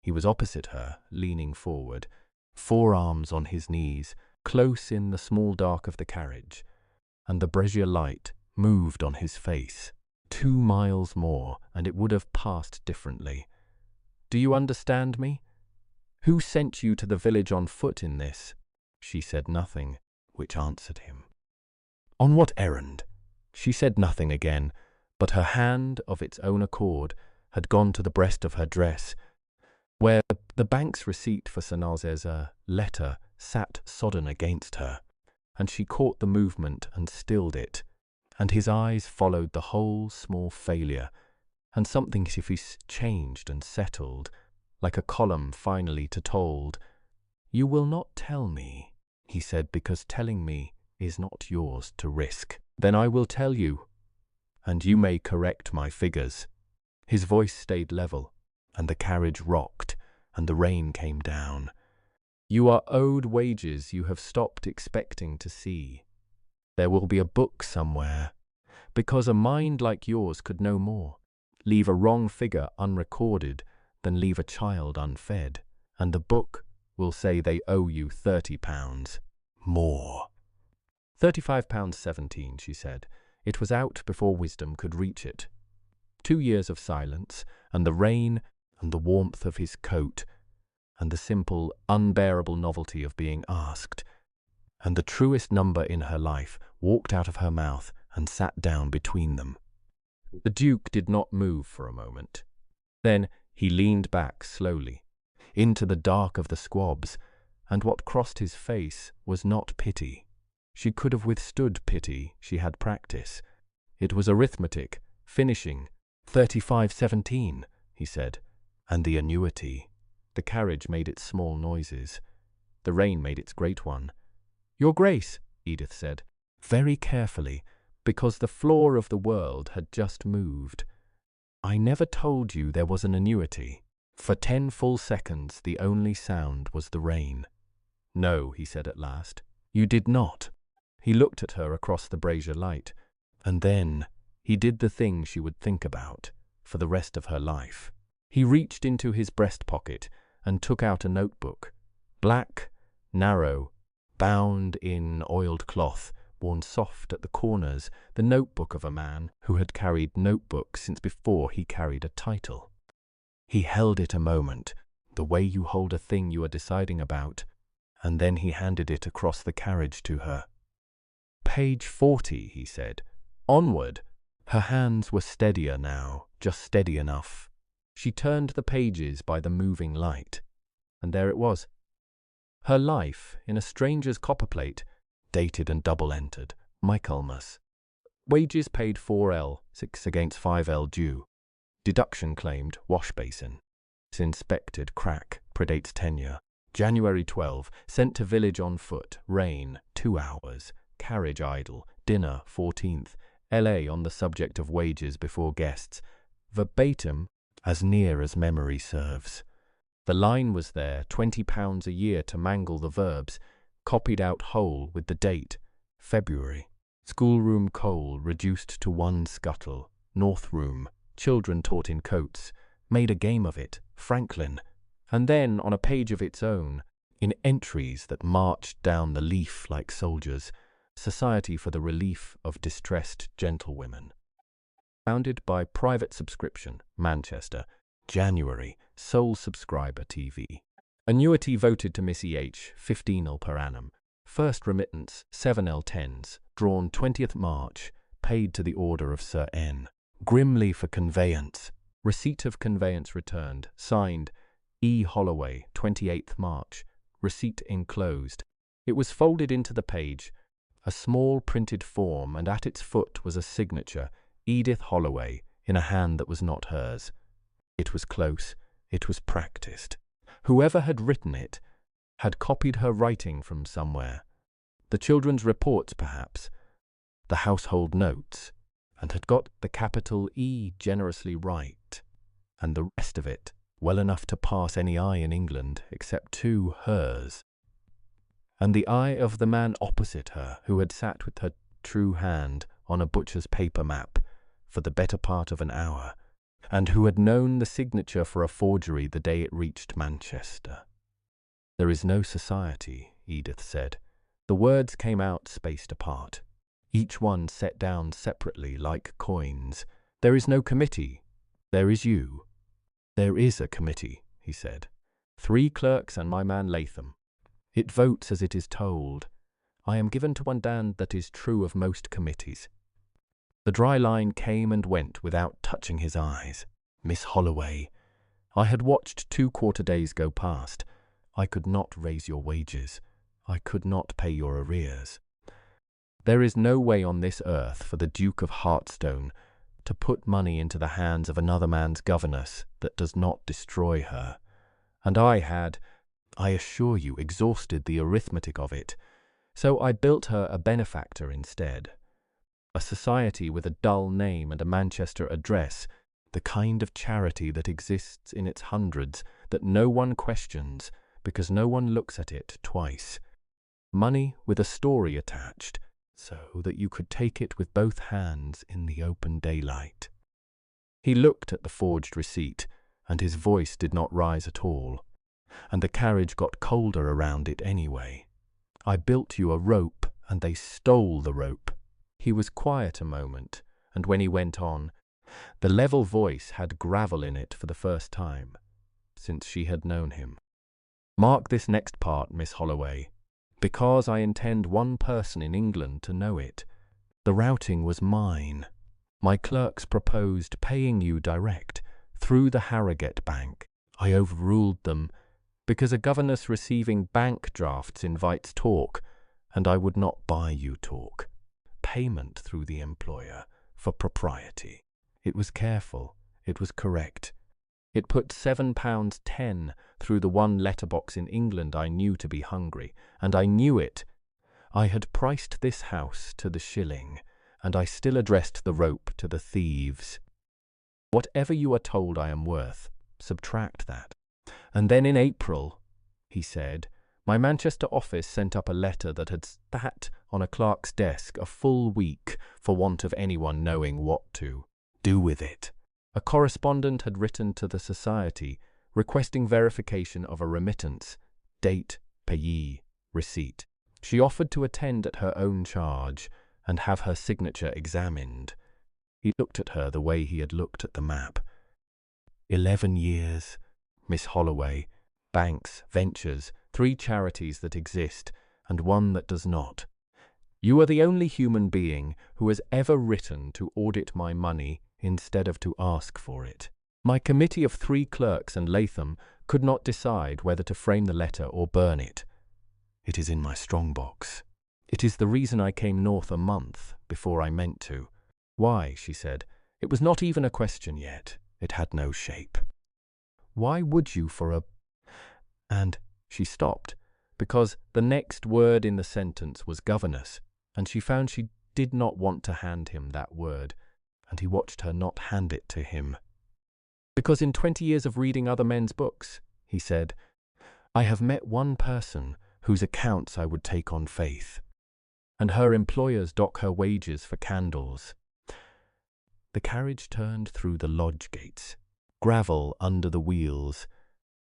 He was opposite her, leaning forward, forearms on his knees, close in the small dark of the carriage, and the brazier light moved on his face. 2 miles more, and it would have passed differently. "Do you understand me? Who sent you to the village on foot in this?" She said nothing, which answered him. "On what errand?" She said nothing again, but her hand, of its own accord, had gone to the breast of her dress, where the bank's receipt for Sir Niles's letter sat sodden against her, and she caught the movement and stilled it, and his eyes followed the whole small failure, and something as if he changed and settled, like a column finally to told. "You will not tell me," he said, "because telling me is not yours to risk." "Then I will tell you. and you may correct my figures." His voice stayed level, and the carriage rocked, and the rain came down. "You are owed wages you have stopped expecting to see. There will be a book somewhere, because a mind like yours could no more leave a wrong figure unrecorded than leave a child unfed, and the book will say they owe you £30 more." £35.17, she said. It was out before wisdom could reach it. 2 years of silence, and the rain, and the warmth of his coat, and the simple, unbearable novelty of being asked, and the truest number in her life walked out of her mouth and sat down between them. The Duke did not move for a moment. Then he leaned back slowly, into the dark of the squabs, and what crossed his face was not pity. She could have withstood pity, she had practice. It was arithmetic, finishing. 35.17, he said, and the annuity. The carriage made its small noises. The rain made its great one. "Your Grace," Edith said, very carefully, because the floor of the world had just moved. "I never told you there was an annuity." For 10 full seconds the only sound was the rain. "No," he said at last, "you did not." He looked at her across the brazier light, and then he did the thing she would think about for the rest of her life. He reached into his breast pocket and took out a notebook, black, narrow, bound in oiled cloth, worn soft at the corners, the notebook of a man who had carried notebooks since before he carried a title. He held it a moment, the way you hold a thing you are deciding about, and then he handed it across the carriage to her. "Page 40, he said. "Onward." Her hands were steadier now, just steady enough. She turned the pages by the moving light, and there it was. Her life in a stranger's copperplate, dated and double-entered, Michaelmas. Wages paid 4L, 6 against 5L due. Deduction claimed, wash basin. Inspected, crack, predates tenure. January 12, sent to village on foot, rain, 2 hours. Carriage idle, dinner 14th, LA on the subject of wages before guests, verbatim, as near as memory serves. The line was there, £20 a year to mangle the verbs, copied out whole with the date, February. Schoolroom coal reduced to 1 scuttle, north room, children taught in coats, made a game of it, Franklin, and then on a page of its own, in entries that marched down the leaf like soldiers, Society for the Relief of Distressed Gentlewomen. Founded by private subscription, Manchester, January, sole subscriber TV. Annuity voted to Miss E.H., 15L per annum. First remittance, 7L tens, drawn 20th March, paid to the order of Sir N. Grimley for conveyance. Receipt of conveyance returned, signed, E. Holloway, 28th March. Receipt enclosed. It was folded into the page, a small printed form, and at its foot was a signature, Edith Holloway, in a hand that was not hers. It was close, it was practiced. Whoever had written it had copied her writing from somewhere. The children's reports, perhaps, the household notes, and had got the capital E generously right, and the rest of it well enough to pass any eye in England, except 2 hers, and the eye of the man opposite her, who had sat with her true hand on a butcher's paper map for the better part of an hour, and who had known the signature for a forgery the day it reached Manchester. "There is no society," Edith said. The words came out spaced apart, each one set down separately like coins. "There is no committee. There is you." "There is a committee," he said. 3 clerks and my man Latham. It votes as it is told. I am given to understand that is true of most committees. The dry line came and went without touching his eyes. "Miss Holloway, I had watched 2 quarter days go past. I could not raise your wages. I could not pay your arrears. There is no way on this earth for the Duke of Hartstone to put money into the hands of another man's governess that does not destroy her. And I had, I assure you, exhausted the arithmetic of it, so I built her a benefactor instead. A society with a dull name and a Manchester address, the kind of charity that exists in its hundreds, that no one questions because no one looks at it twice. Money with a story attached, so that you could take it with both hands in the open daylight. He looked at the forged receipt, and his voice did not rise at all, and the carriage got colder around it anyway. I built you a rope, and they stole the rope. He was quiet a moment, and when he went on, the level voice had gravel in it for the first time since she had known him. Mark this next part, Miss Holloway, because I intend one person in England to know it. The routing was mine. My clerks proposed paying you direct, through the Harrogate Bank. I overruled them, because a governess receiving bank drafts invites talk, and I would not buy you talk. Payment through the employer, for propriety. It was careful, it was correct. It put £7.10 through the one letterbox in England I knew to be hungry, and I knew it. I had priced this house to the shilling, and I still addressed the rope to the thieves. Whatever you are told I am worth, subtract that. And then in April, he said, my Manchester office sent up a letter that had sat on a clerk's desk a full week for want of anyone knowing what to do with it. A correspondent had written to the society requesting verification of a remittance, date, payee, receipt. She offered to attend at her own charge and have her signature examined. He looked at her the way he had looked at the map. 11 years, Miss Holloway, banks, ventures, 3 charities that exist, and one that does not. You are the only human being who has ever written to audit my money instead of to ask for it. My committee of 3 clerks and Latham could not decide whether to frame the letter or burn it. It is in my strong box. It is the reason I came north a month before I meant to. Why, she said, it was not even a question yet. It had no shape. Why would you for a... And she stopped, because the next word in the sentence was governess, and she found she did not want to hand him that word, and he watched her not hand it to him. Because in 20 years of reading other men's books, he said, I have met one person whose accounts I would take on faith, and her employers dock her wages for candles. The carriage turned through the lodge gates, gravel under the wheels.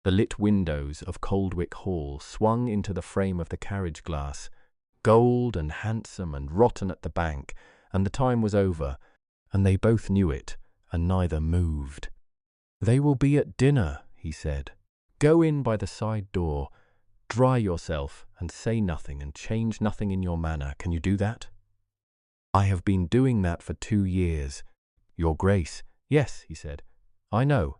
The lit windows of Coldwick Hall swung into the frame of the carriage glass, gold and handsome and rotten at the bank, and the time was over, and they both knew it, and neither moved. They will be at dinner, he said. Go in by the side door, dry yourself, and say nothing, and change nothing in your manner. Can you do that? I have been doing that for 2 years. Your Grace. Yes, he said. I know.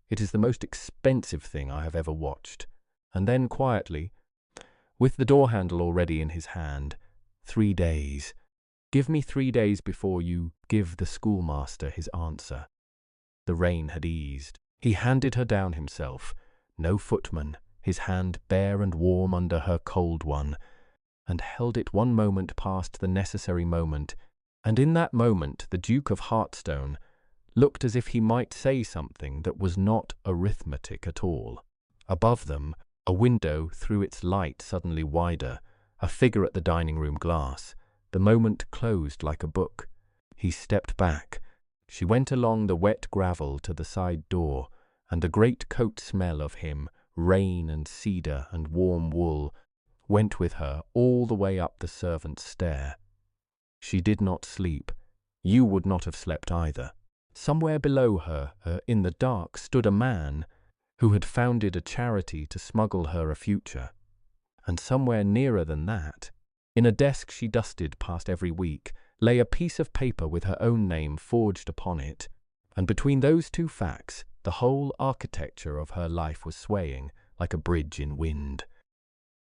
It is the most expensive thing I have ever watched. And then quietly, with the door handle already in his hand, 3 days. Give me 3 days before you give the schoolmaster his answer. The rain had eased. He handed her down himself, no footman, his hand bare and warm under her cold one, and held it one moment past the necessary moment, and in that moment the Duke of Hartstone looked as if he might say something that was not arithmetic at all. Above them, a window threw its light suddenly wider, a figure at the dining-room glass. The moment closed like a book. He stepped back. She went along the wet gravel to the side door, and the great coat smell of him, rain and cedar and warm wool, went with her all the way up the servants' stair. She did not sleep. You would not have slept either. Somewhere below her, in the dark, stood a man who had founded a charity to smuggle her a future. And somewhere nearer than that, in a desk she dusted past every week, lay a piece of paper with her own name forged upon it, and between those 2 facts the whole architecture of her life was swaying like a bridge in wind.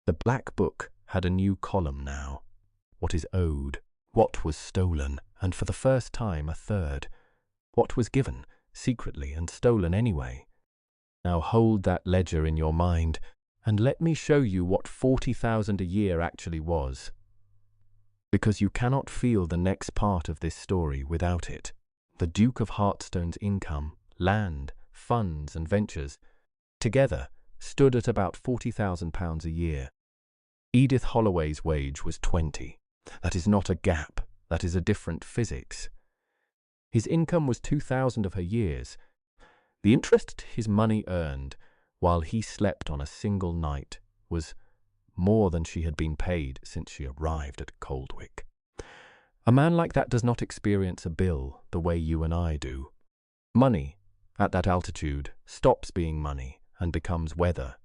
The black book had a new column now. What is owed? What was stolen? And for the first time a third. What was given, secretly, and stolen anyway? Now hold that ledger in your mind, and let me show you what 40,000 a year actually was. because you cannot feel the next part of this story without it. The Duke of Hartstone's income, land, funds and ventures, together, stood at about £40,000 a year. Edith Holloway's wage was 20. That is not a gap, that is a different physics. His income was 2,000 of her years. The interest his money earned while he slept on a single night was more than she had been paid since she arrived at Coldwick. A man like that does not experience a bill the way you and I do. Money, at that altitude, stops being money and becomes weather,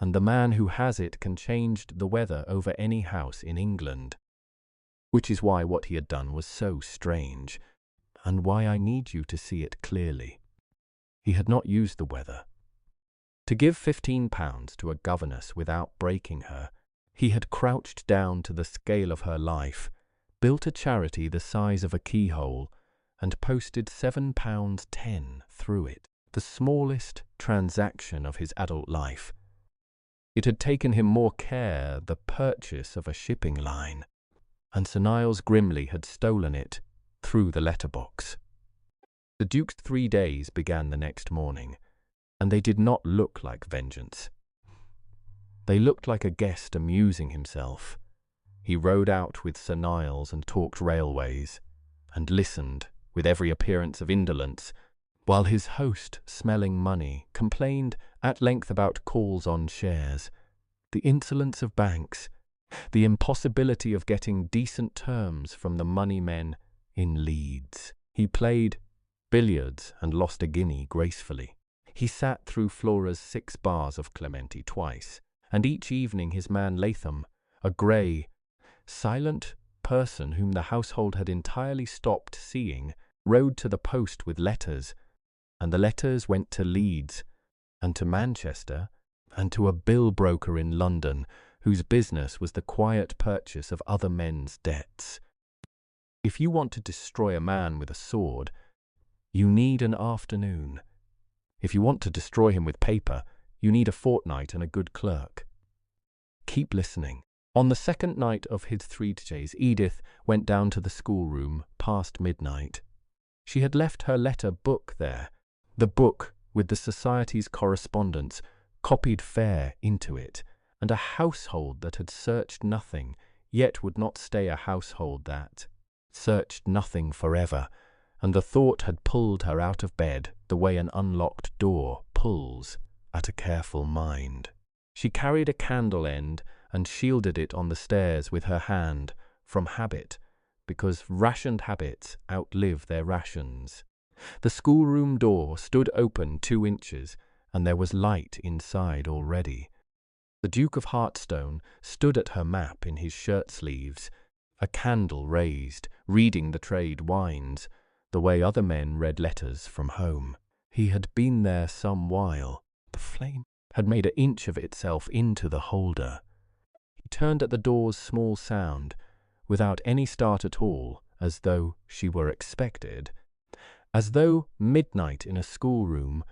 and the man who has it can change the weather over any house in England. Which is why what he had done was so strange, and why I need you to see it clearly. He had not used the weather. To give £15 to a governess without breaking her, he had crouched down to the scale of her life, built a charity the size of a keyhole, and posted £7.10 through it, the smallest transaction of his adult life. It had taken him more care, the purchase of a shipping line, and Sir Niles Grimley had stolen it through the letterbox. The Duke's 3 days began the next morning, and they did not look like vengeance. They looked like a guest amusing himself. He rode out with Sir Niles and talked railways, and listened, with every appearance of indolence, while his host, smelling money, complained at length about calls on shares, the insolence of banks, the impossibility of getting decent terms from the money men in Leeds. He played billiards and lost a guinea gracefully. He sat through Flora's 6 bars of Clementi twice, and each evening his man Latham, a grey, silent person whom the household had entirely stopped seeing, rode to the post with letters, and the letters went to Leeds, and to Manchester, and to a bill broker in London, whose business was the quiet purchase of other men's debts. If you want to destroy a man with a sword, you need an afternoon. If you want to destroy him with paper, you need a fortnight and a good clerk. Keep listening. On the second night of his 3 days, Edith went down to the schoolroom past midnight. She had left her letter book there, the book with the society's correspondence copied fair into it, and a household that had searched nothing, yet would not stay a household that searched nothing forever, and the thought had pulled her out of bed the way an unlocked door pulls at a careful mind. She carried a candle end and shielded it on the stairs with her hand, from habit, because rationed habits outlive their rations. The schoolroom door stood open 2 inches, and there was light inside already. The Duke of Hartstone stood at her map in his shirt-sleeves, a candle raised, reading the trade wines, the way other men read letters from home. He had been there some while. The flame had made an inch of itself into the holder. He turned at the door's small sound, without any start at all, as though she were expected, as though midnight in a schoolroom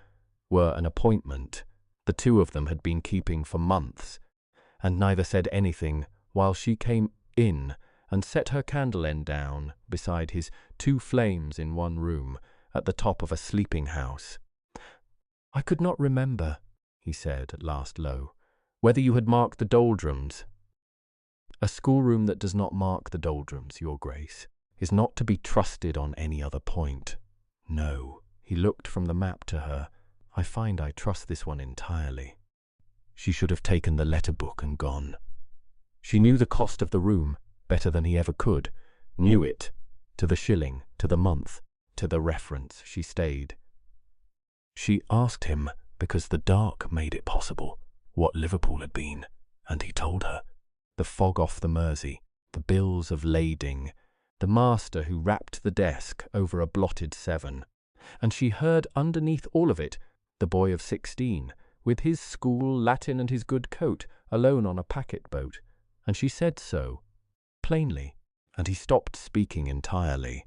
were an appointment the 2 of them had been keeping for months, and neither said anything while she came in and set her candle end down beside his 2 flames in one room at the top of a sleeping house. "I could not remember," he said at last low, "whether you had marked the doldrums." "A schoolroom that does not mark the doldrums, your grace, is not to be trusted on any other point." "No." He looked from the map to her. "I find I trust this one entirely." She should have taken the letter book and gone. She knew the cost of the room better than he ever could, knew it, to the shilling, to the month, to the reference. She stayed. She asked him, because the dark made it possible, what Liverpool had been, and he told her. The fog off the Mersey, the bills of lading, the master who rapped the desk over a blotted 7, and she heard underneath all of it the boy of 16, with his school, Latin and his good coat, alone on a packet boat, and she said so, plainly, and he stopped speaking entirely.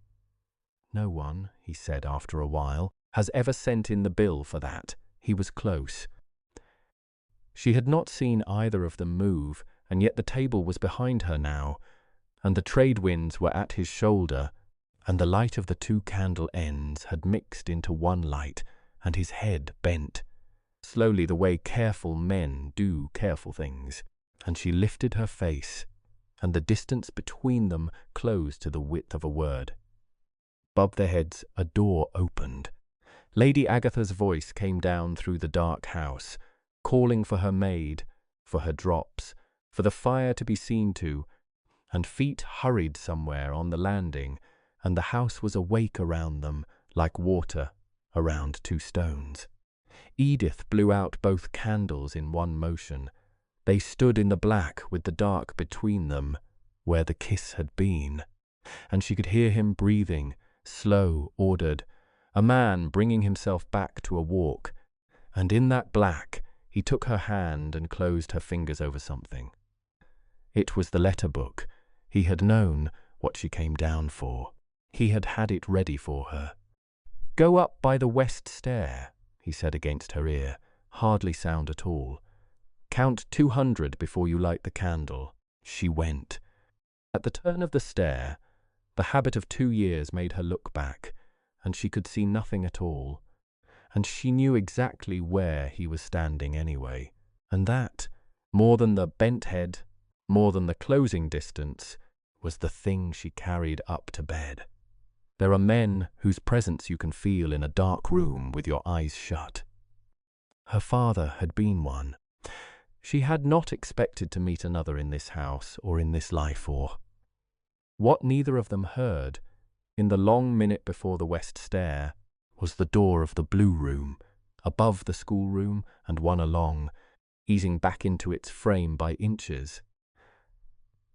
"No one," he said after a while, "has ever sent in the bill for that." He was close. She had not seen either of them move, and yet the table was behind her now, and the trade winds were at his shoulder, and the light of the two candle ends had mixed into one light, and his head bent, slowly the way careful men do careful things, and she lifted her face, and the distance between them closed to the width of a word. Above their heads a door opened. Lady Agatha's voice came down through the dark house, calling for her maid, for her drops, for the fire to be seen to, and feet hurried somewhere on the landing, and the house was awake around them, like water around two stones. Edith blew out both candles in one motion. They stood in the black with the dark between them, where the kiss had been, and she could hear him breathing, slow, ordered, a man bringing himself back to a walk, and in that black he took her hand and closed her fingers over something. It was the letter book. He had known what she came down for. He had had it ready for her. "Go up by the west stair," he said against her ear, hardly sound at all. "Count 200 before you light the candle." She went. At the turn of the stair, the habit of 2 years made her look back, and she could see nothing at all, and she knew exactly where he was standing anyway, and that, more than the bent head, more than the closing distance, was the thing she carried up to bed. There are men whose presence you can feel in a dark room with your eyes shut. Her father had been one. She had not expected to meet another in this house or in this life, or what neither of them heard, in the long minute before the west stair, was the door of the blue room, above the schoolroom and one along, easing back into its frame by inches.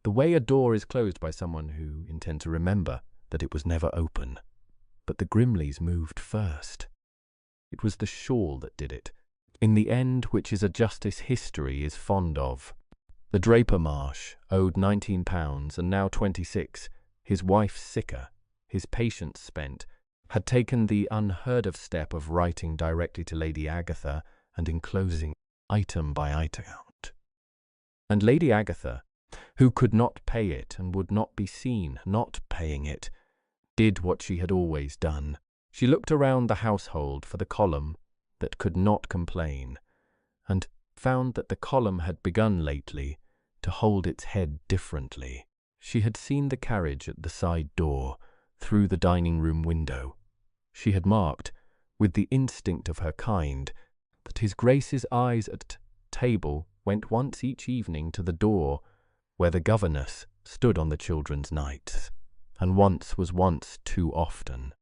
The way a door is closed by someone who intends to remember that it was never open. But the Grimleys moved first. It was the shawl that did it, in the end which is a justice history is fond of. The draper Marsh owed £19 and now 26, his wife sicker, his patience spent, had taken the unheard-of step of writing directly to Lady Agatha and enclosing item by item. And Lady Agatha, who could not pay it and would not be seen not paying it, did what she had always done. She looked around the household for the column that could not complain, and found that the column had begun lately to hold its head differently. She had seen the carriage at the side door, through the dining-room window. She had marked, with the instinct of her kind, that His Grace's eyes at table went once each evening to the door where the governess stood on the children's nights, and once was once too often.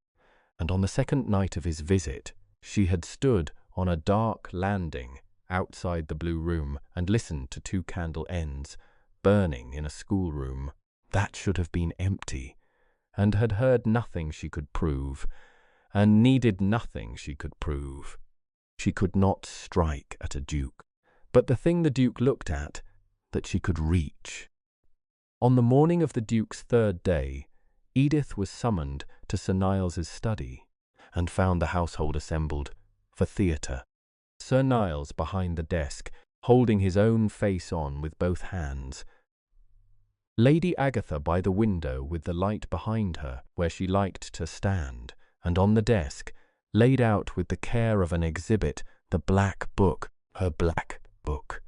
And on the second night of his visit, she had stood on a dark landing outside the blue room and listened to 2 candle ends burning in a schoolroom that should have been empty, and had heard nothing she could prove, and needed nothing she could prove. She could not strike at a duke, but the thing the duke looked at, that she could reach. On the morning of the duke's 3rd day, Edith was summoned to Sir Niles's study, and found the household assembled for theatre. Sir Niles behind the desk, holding his own face on with both hands. Lady Agatha by the window with the light behind her where she liked to stand, and on the desk, laid out with the care of an exhibit, the black book, her black book.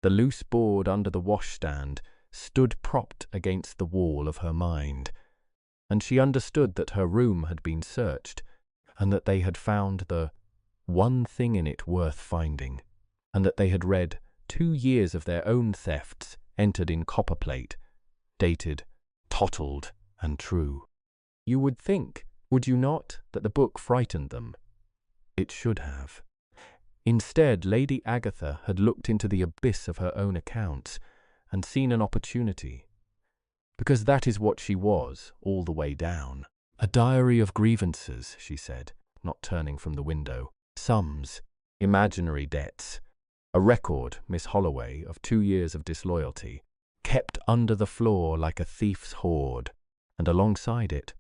The loose board under the washstand stood propped against the wall of her mind, and she understood that her room had been searched, and that they had found the one thing in it worth finding, and that they had read 2 years of their own thefts entered in copperplate, dated, tottled, and true. You would think, would you not, that the book frightened them? It should have. Instead, Lady Agatha had looked into the abyss of her own accounts and seen an opportunity, because that is what she was all the way down. A diary of grievances, she said, not turning from the window. Sums, imaginary debts, a record, Miss Holloway, of 2 years of disloyalty, kept under the floor like a thief's hoard, and alongside it,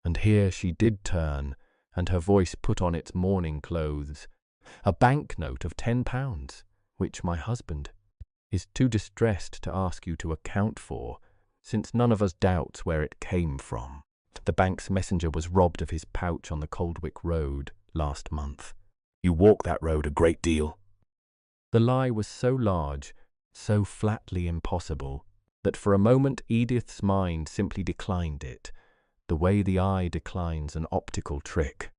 and here she did turn, and her voice put on its mourning clothes, a banknote of £10, which my husband is too distressed to ask you to account for, since none of us doubts where it came from. The bank's messenger was robbed of his pouch on the Coldwick Road last month. You walk that road a great deal. The lie was so large, so flatly impossible, that for a moment Edith's mind simply declined it, the way the eye declines an optical trick.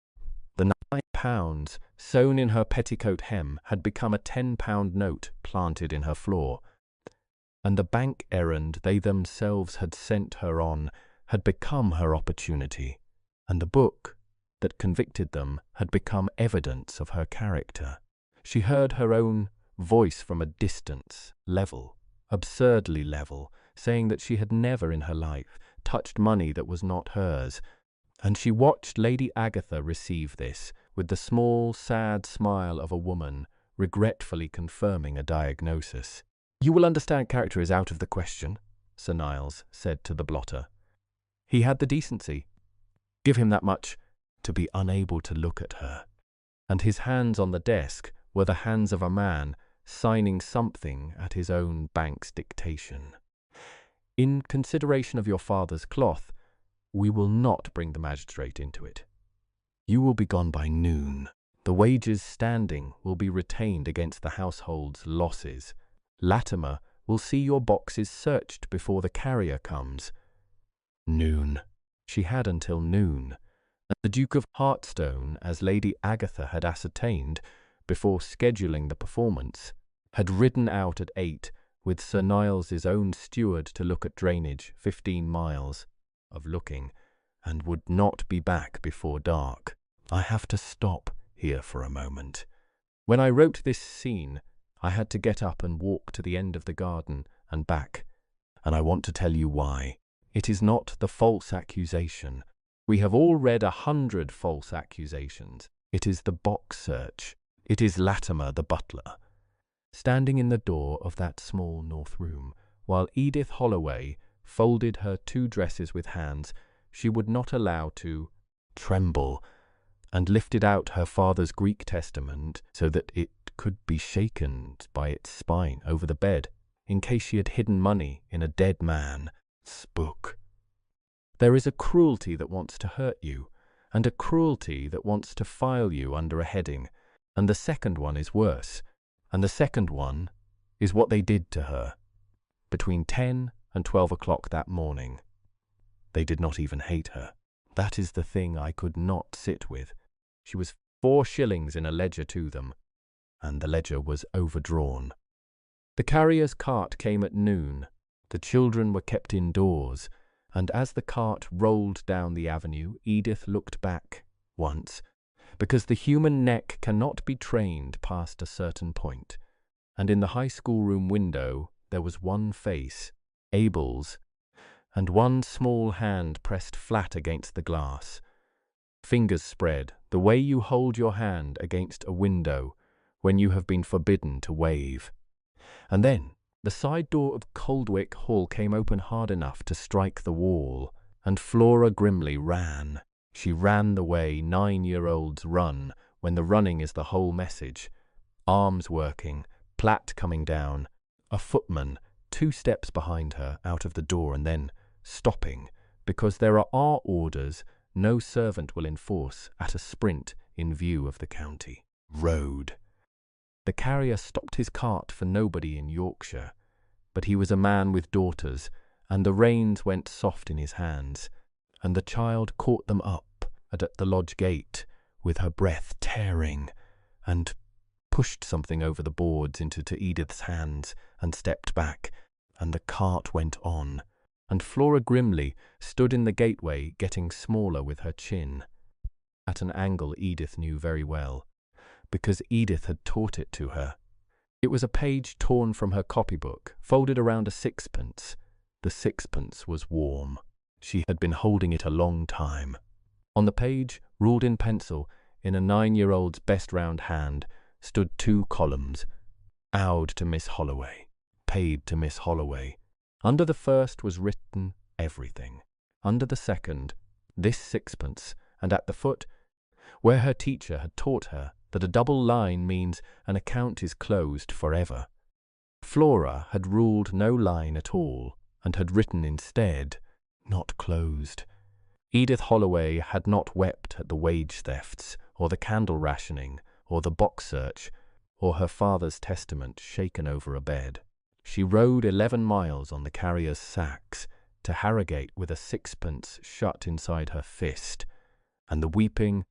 The £9 sewn in her petticoat hem had become a £10 note planted in her floor, and the bank errand they themselves had sent her on had become her opportunity, and the book that convicted them had become evidence of her character. She heard her own voice from a distance, level, absurdly level, saying that she had never in her life touched money that was not hers, and she watched Lady Agatha receive this with the small, sad smile of a woman regretfully confirming a diagnosis. "You will understand character is out of the question," Sir Niles said to the blotter. He had the decency, give him that much, to be unable to look at her, and his hands on the desk were the hands of a man signing something at his own bank's dictation. "In consideration of your father's cloth, we will not bring the magistrate into it. You will be gone by noon. The wages standing will be retained against the household's losses. Latimer will see your boxes searched before the carrier comes." Noon. She had until noon, and the Duke of Hartstone, as Lady Agatha had ascertained before scheduling the performance, had ridden out at 8 with Sir Niles's own steward to look at drainage, 15 miles of looking, and would not be back before dark. I have to stop here for a moment. When I wrote this scene, I had to get up and walk to the end of the garden and back, and I want to tell you why. It is not the false accusation. We have all read 100 false accusations. It is the box search. It is Latimer the butler, standing in the door of that small north room, while Edith Holloway folded her 2 dresses with hands she would not allow to tremble, and lifted out her father's Greek Testament so that it could be shaken by its spine over the bed, in case she had hidden money in a dead man's book. There is a cruelty that wants to hurt you, and a cruelty that wants to file you under a heading, and the second one is worse, and the second one is what they did to her. Between 10 and 12 o'clock that morning. They did not even hate her. That is the thing I could not sit with. She was 4 shillings in a ledger to them, and the ledger was overdrawn. The carrier's cart came at noon. The children were kept indoors, and as the cart rolled down the avenue, Edith looked back once, because the human neck cannot be trained past a certain point, and in the high schoolroom window there was one face, Abel's, and one small hand pressed flat against the glass, fingers spread, the way you hold your hand against a window when you have been forbidden to wave. And then the side door of Coldwick Hall came open hard enough to strike the wall, and Flora Grimley ran. She ran the way 9-year-olds run when the running is the whole message. Arms working, plait coming down, a footman 2 steps behind her out of the door and then stopping, because there are orders no servant will enforce at a sprint in view of the county road. The carrier stopped his cart for nobody in Yorkshire, but he was a man with daughters, and the reins went soft in his hands, and the child caught them up at the lodge gate with her breath tearing, and pushed something over the boards into Edith's hands and stepped back, and the cart went on, and Flora Grimley stood in the gateway getting smaller with her chin, at an angle Edith knew very well, because Edith had taught it to her. It was a page torn from her copybook, folded around a 6pence. The 6pence was warm. She had been holding it a long time. On the page, ruled in pencil, in a 9-year-old's best round hand, stood 2 columns. Owed to Miss Holloway. Paid to Miss Holloway. Under the first was written everything. Under the second, this 6pence, and at the foot, where her teacher had taught her that a double line means an account is closed forever. Flora had ruled no line at all. and had written instead, "Not closed." Edith Holloway had not wept at the wage thefts, or the candle rationing, or the box search, or her father's testament shaken over a bed. She rode 11 miles on the carrier's sacks to Harrogate with a sixpence shut inside her fist, and the weeping,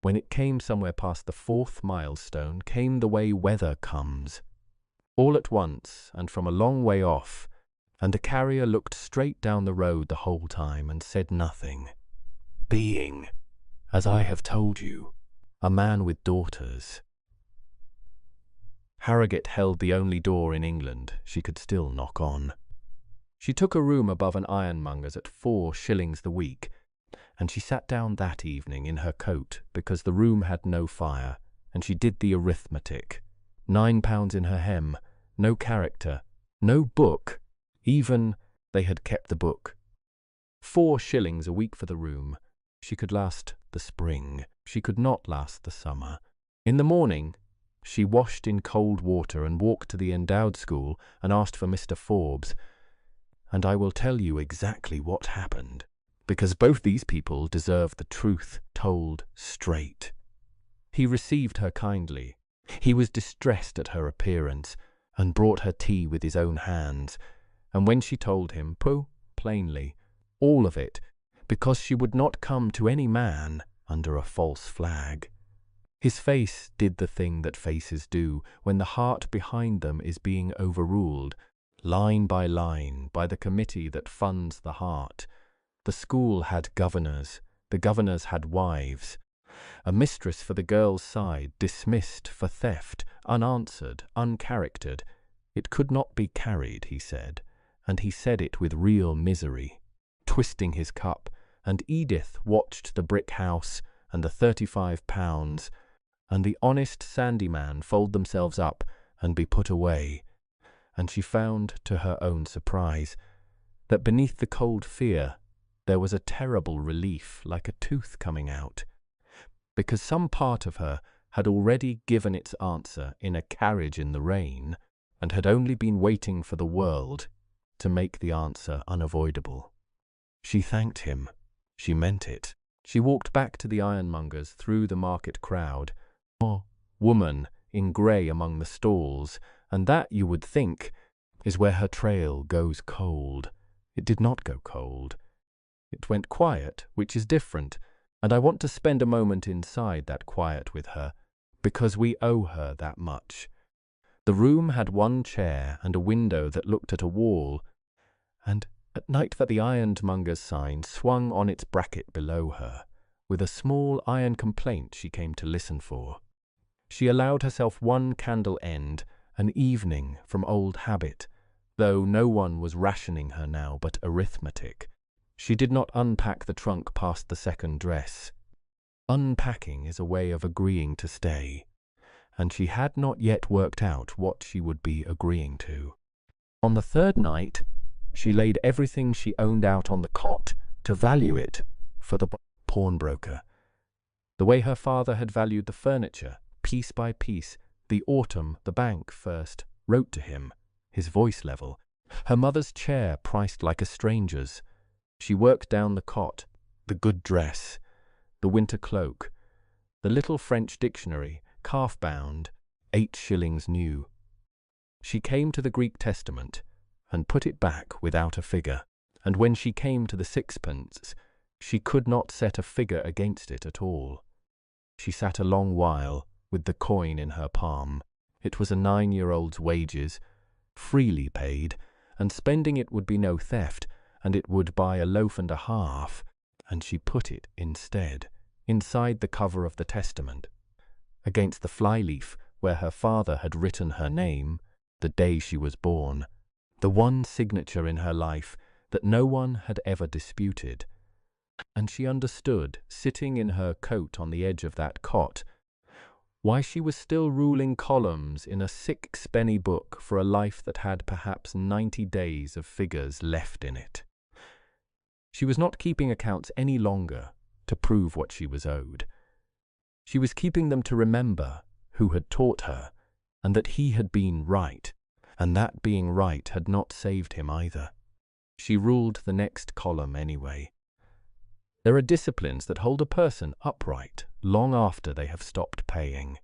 when it came somewhere past the 4th milestone, came the way weather comes, all at once and from a long way off, and the carrier looked straight down the road the whole time and said nothing, being, as I have told you, a man with daughters. Harrogate held the only door in England she could still knock on. She took a room above an ironmonger's at 4 shillings the week, and she sat down that evening in her coat because the room had no fire, and she did the arithmetic. £9 in her hem, no character, no book, even they had kept the book. 4 shillings a week for the room. She could last the spring. She could not last the summer. In the morning, she washed in cold water and walked to the endowed school and asked for Mr. Forbes. And I will tell you exactly what happened, because both these people deserve the truth told straight. He received her kindly. He was distressed at her appearance, and brought her tea with his own hands, and when she told him, plainly, all of it, because she would not come to any man under a false flag. His face did the thing that faces do when the heart behind them is being overruled, line by line, by the committee that funds the heart. The school had governors, the governors had wives. A mistress for the girl's side, dismissed for theft, unanswered, uncharactered. It could not be carried, he said, and he said it with real misery, twisting his cup, and Edith watched the brick house and the £35, and the honest sandy man fold themselves up and be put away, and she found, to her own surprise, that beneath the cold fear there was a terrible relief like a tooth coming out, because some part of her had already given its answer in a carriage in the rain, and had only been waiting for the world to make the answer unavoidable. She thanked him. She meant it. She walked back to the ironmonger's through the market crowd, woman in grey among the stalls, and that, you would think, is where her trail goes cold. It did not go cold. It went quiet, which is different, and I want to spend a moment inside that quiet with her, because we owe her that much. The room had 1 chair and a window that looked at a wall, and at night that the ironmonger's sign swung on its bracket below her, with a small iron complaint she came to listen for. She allowed herself 1 candle end, an evening from old habit, though no one was rationing her now but arithmetic. She did not unpack the trunk past the 2nd dress. Unpacking is a way of agreeing to stay, and she had not yet worked out what she would be agreeing to. On the 3rd night, she laid everything she owned out on the cot to value it for the pawnbroker, the way her father had valued the furniture, piece by piece. The autumn, the bank first wrote to him, his voice level, her mother's chair priced like a stranger's. She worked down the cot, the good dress, the winter cloak, the little French dictionary, calf-bound, 8 shillings new. She came to the Greek Testament and put it back without a figure, and when she came to the 6pence, she could not set a figure against it at all. She sat a long while with the coin in her palm. It was a 9-year-old's wages, freely paid, and spending it would be no theft, and it would buy a loaf and a half, and she put it instead inside the cover of the Testament, against the flyleaf where her father had written her name the day she was born, the one signature in her life that no one had ever disputed. And she understood, sitting in her coat on the edge of that cot, why she was still ruling columns in a 6-penny book for a life that had perhaps 90 days of figures left in it. She was not keeping accounts any longer to prove what she was owed. She was keeping them to remember who had taught her, and that he had been right, and that being right had not saved him either. She ruled the next column anyway. There are disciplines that hold a person upright long after they have stopped paying.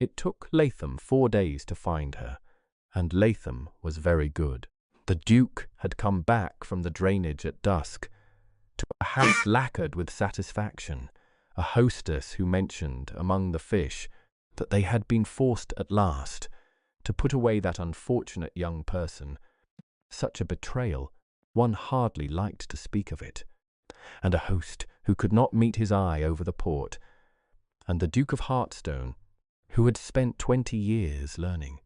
It took Latham 4 days to find her, and Latham was very good. The Duke had come back from the drainage at dusk to a house lacquered with satisfaction, a hostess who mentioned among the fish that they had been forced at last to put away that unfortunate young person. Such a betrayal, one hardly liked to speak of it. And a host who could not meet his eye over the port, and the Duke of Hartstone, who had spent 20 years learning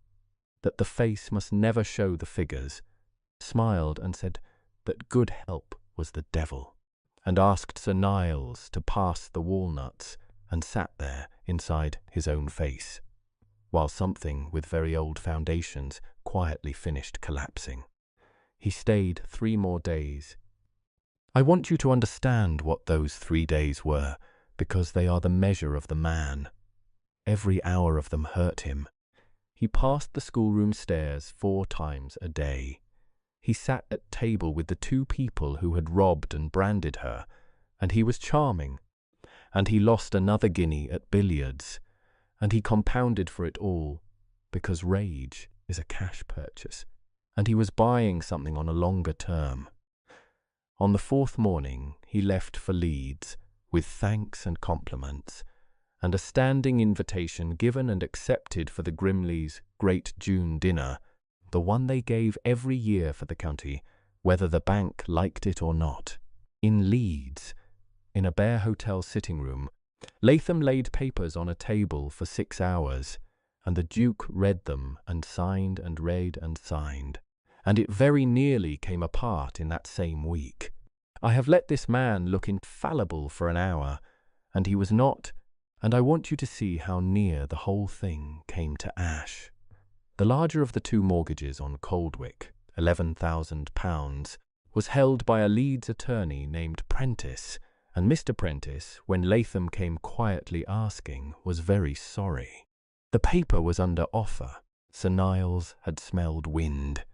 that the face must never show the figures, smiled and said that good help was the devil, and asked Sir Niles to pass the walnuts, and sat there inside his own face, while something with very old foundations quietly finished collapsing. He stayed 3 more days. I want you to understand what those 3 days were, because they are the measure of the man. Every hour of them hurt him. He passed the schoolroom stairs 4 times a day. He sat at table with the 2 people who had robbed and branded her, and he was charming. And he lost another guinea at billiards, and he compounded for it all, because rage is a cash purchase, and he was buying something on a longer term. On the 4th morning he left for Leeds, with thanks and compliments, and a standing invitation given and accepted for the Grimleys' great June dinner, the one they gave every year for the county, whether the bank liked it or not. In Leeds, in a bare hotel sitting-room, Latham laid papers on a table for 6 hours, and the Duke read them and signed and read and signed, and it very nearly came apart in that same week. I have let this man look infallible for an hour, and he was not, and I want you to see how near the whole thing came to ash. The larger of the 2 mortgages on Coldwick, £11,000, was held by a Leeds attorney named Prentice, and Mr. Prentice, when Latham came quietly asking, was very sorry. The paper was under offer. Sir Niles had smelled wind.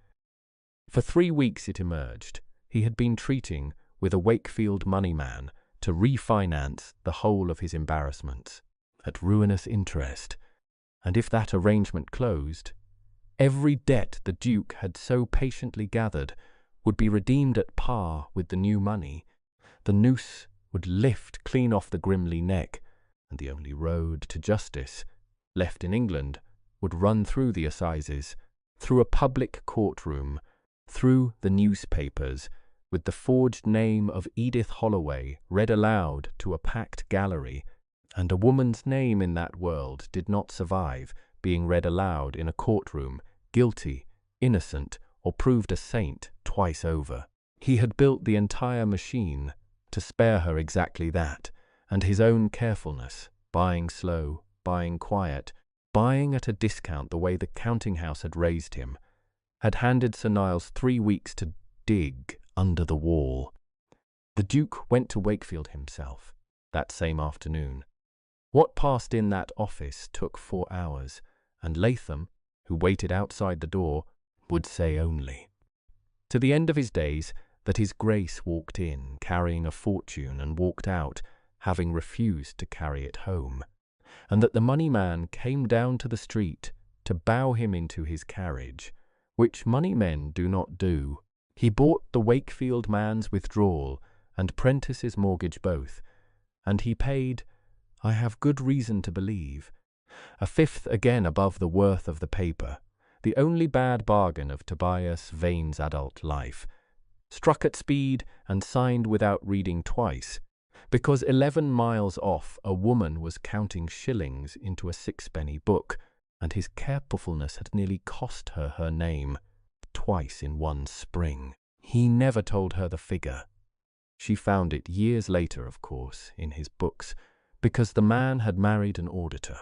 For 3 weeks it emerged. He had been treating with a Wakefield moneyman to refinance the whole of his embarrassments at ruinous interest, and if that arrangement closed, every debt the Duke had so patiently gathered would be redeemed at par with the new money. The noose would lift clean off the Grimley neck, and the only road to justice left in England would run through the assizes, through a public courtroom, through the newspapers, with the forged name of Edith Holloway read aloud to a packed gallery, and a woman's name in that world did not survive being read aloud in a courtroom, guilty, innocent, or proved a saint twice over. He had built the entire machine to spare her exactly that, and his own carefulness, buying slow, buying quiet, buying at a discount the way the counting house had raised him, had handed Sir Niles 3 weeks to dig under the wall. The Duke went to Wakefield himself that same afternoon. What passed in that office took 4 hours, and Latham, who waited outside the door, would say only, to the end of his days, that his Grace walked in, carrying a fortune, and walked out, having refused to carry it home, and that the moneyman came down to the street to bow him into his carriage, which money men do not do. He bought the Wakefield man's withdrawal and Prentice's mortgage both, and he paid, I have good reason to believe, 1/5 again above the worth of the paper, the only bad bargain of Tobias Vane's adult life, struck at speed and signed without reading twice, because 11 miles off a woman was counting shillings into a 6-penny book, and his carefulness had nearly cost her her name, twice in one spring. He never told her the figure. She found it years later, of course, in his books, because the man had married an auditor.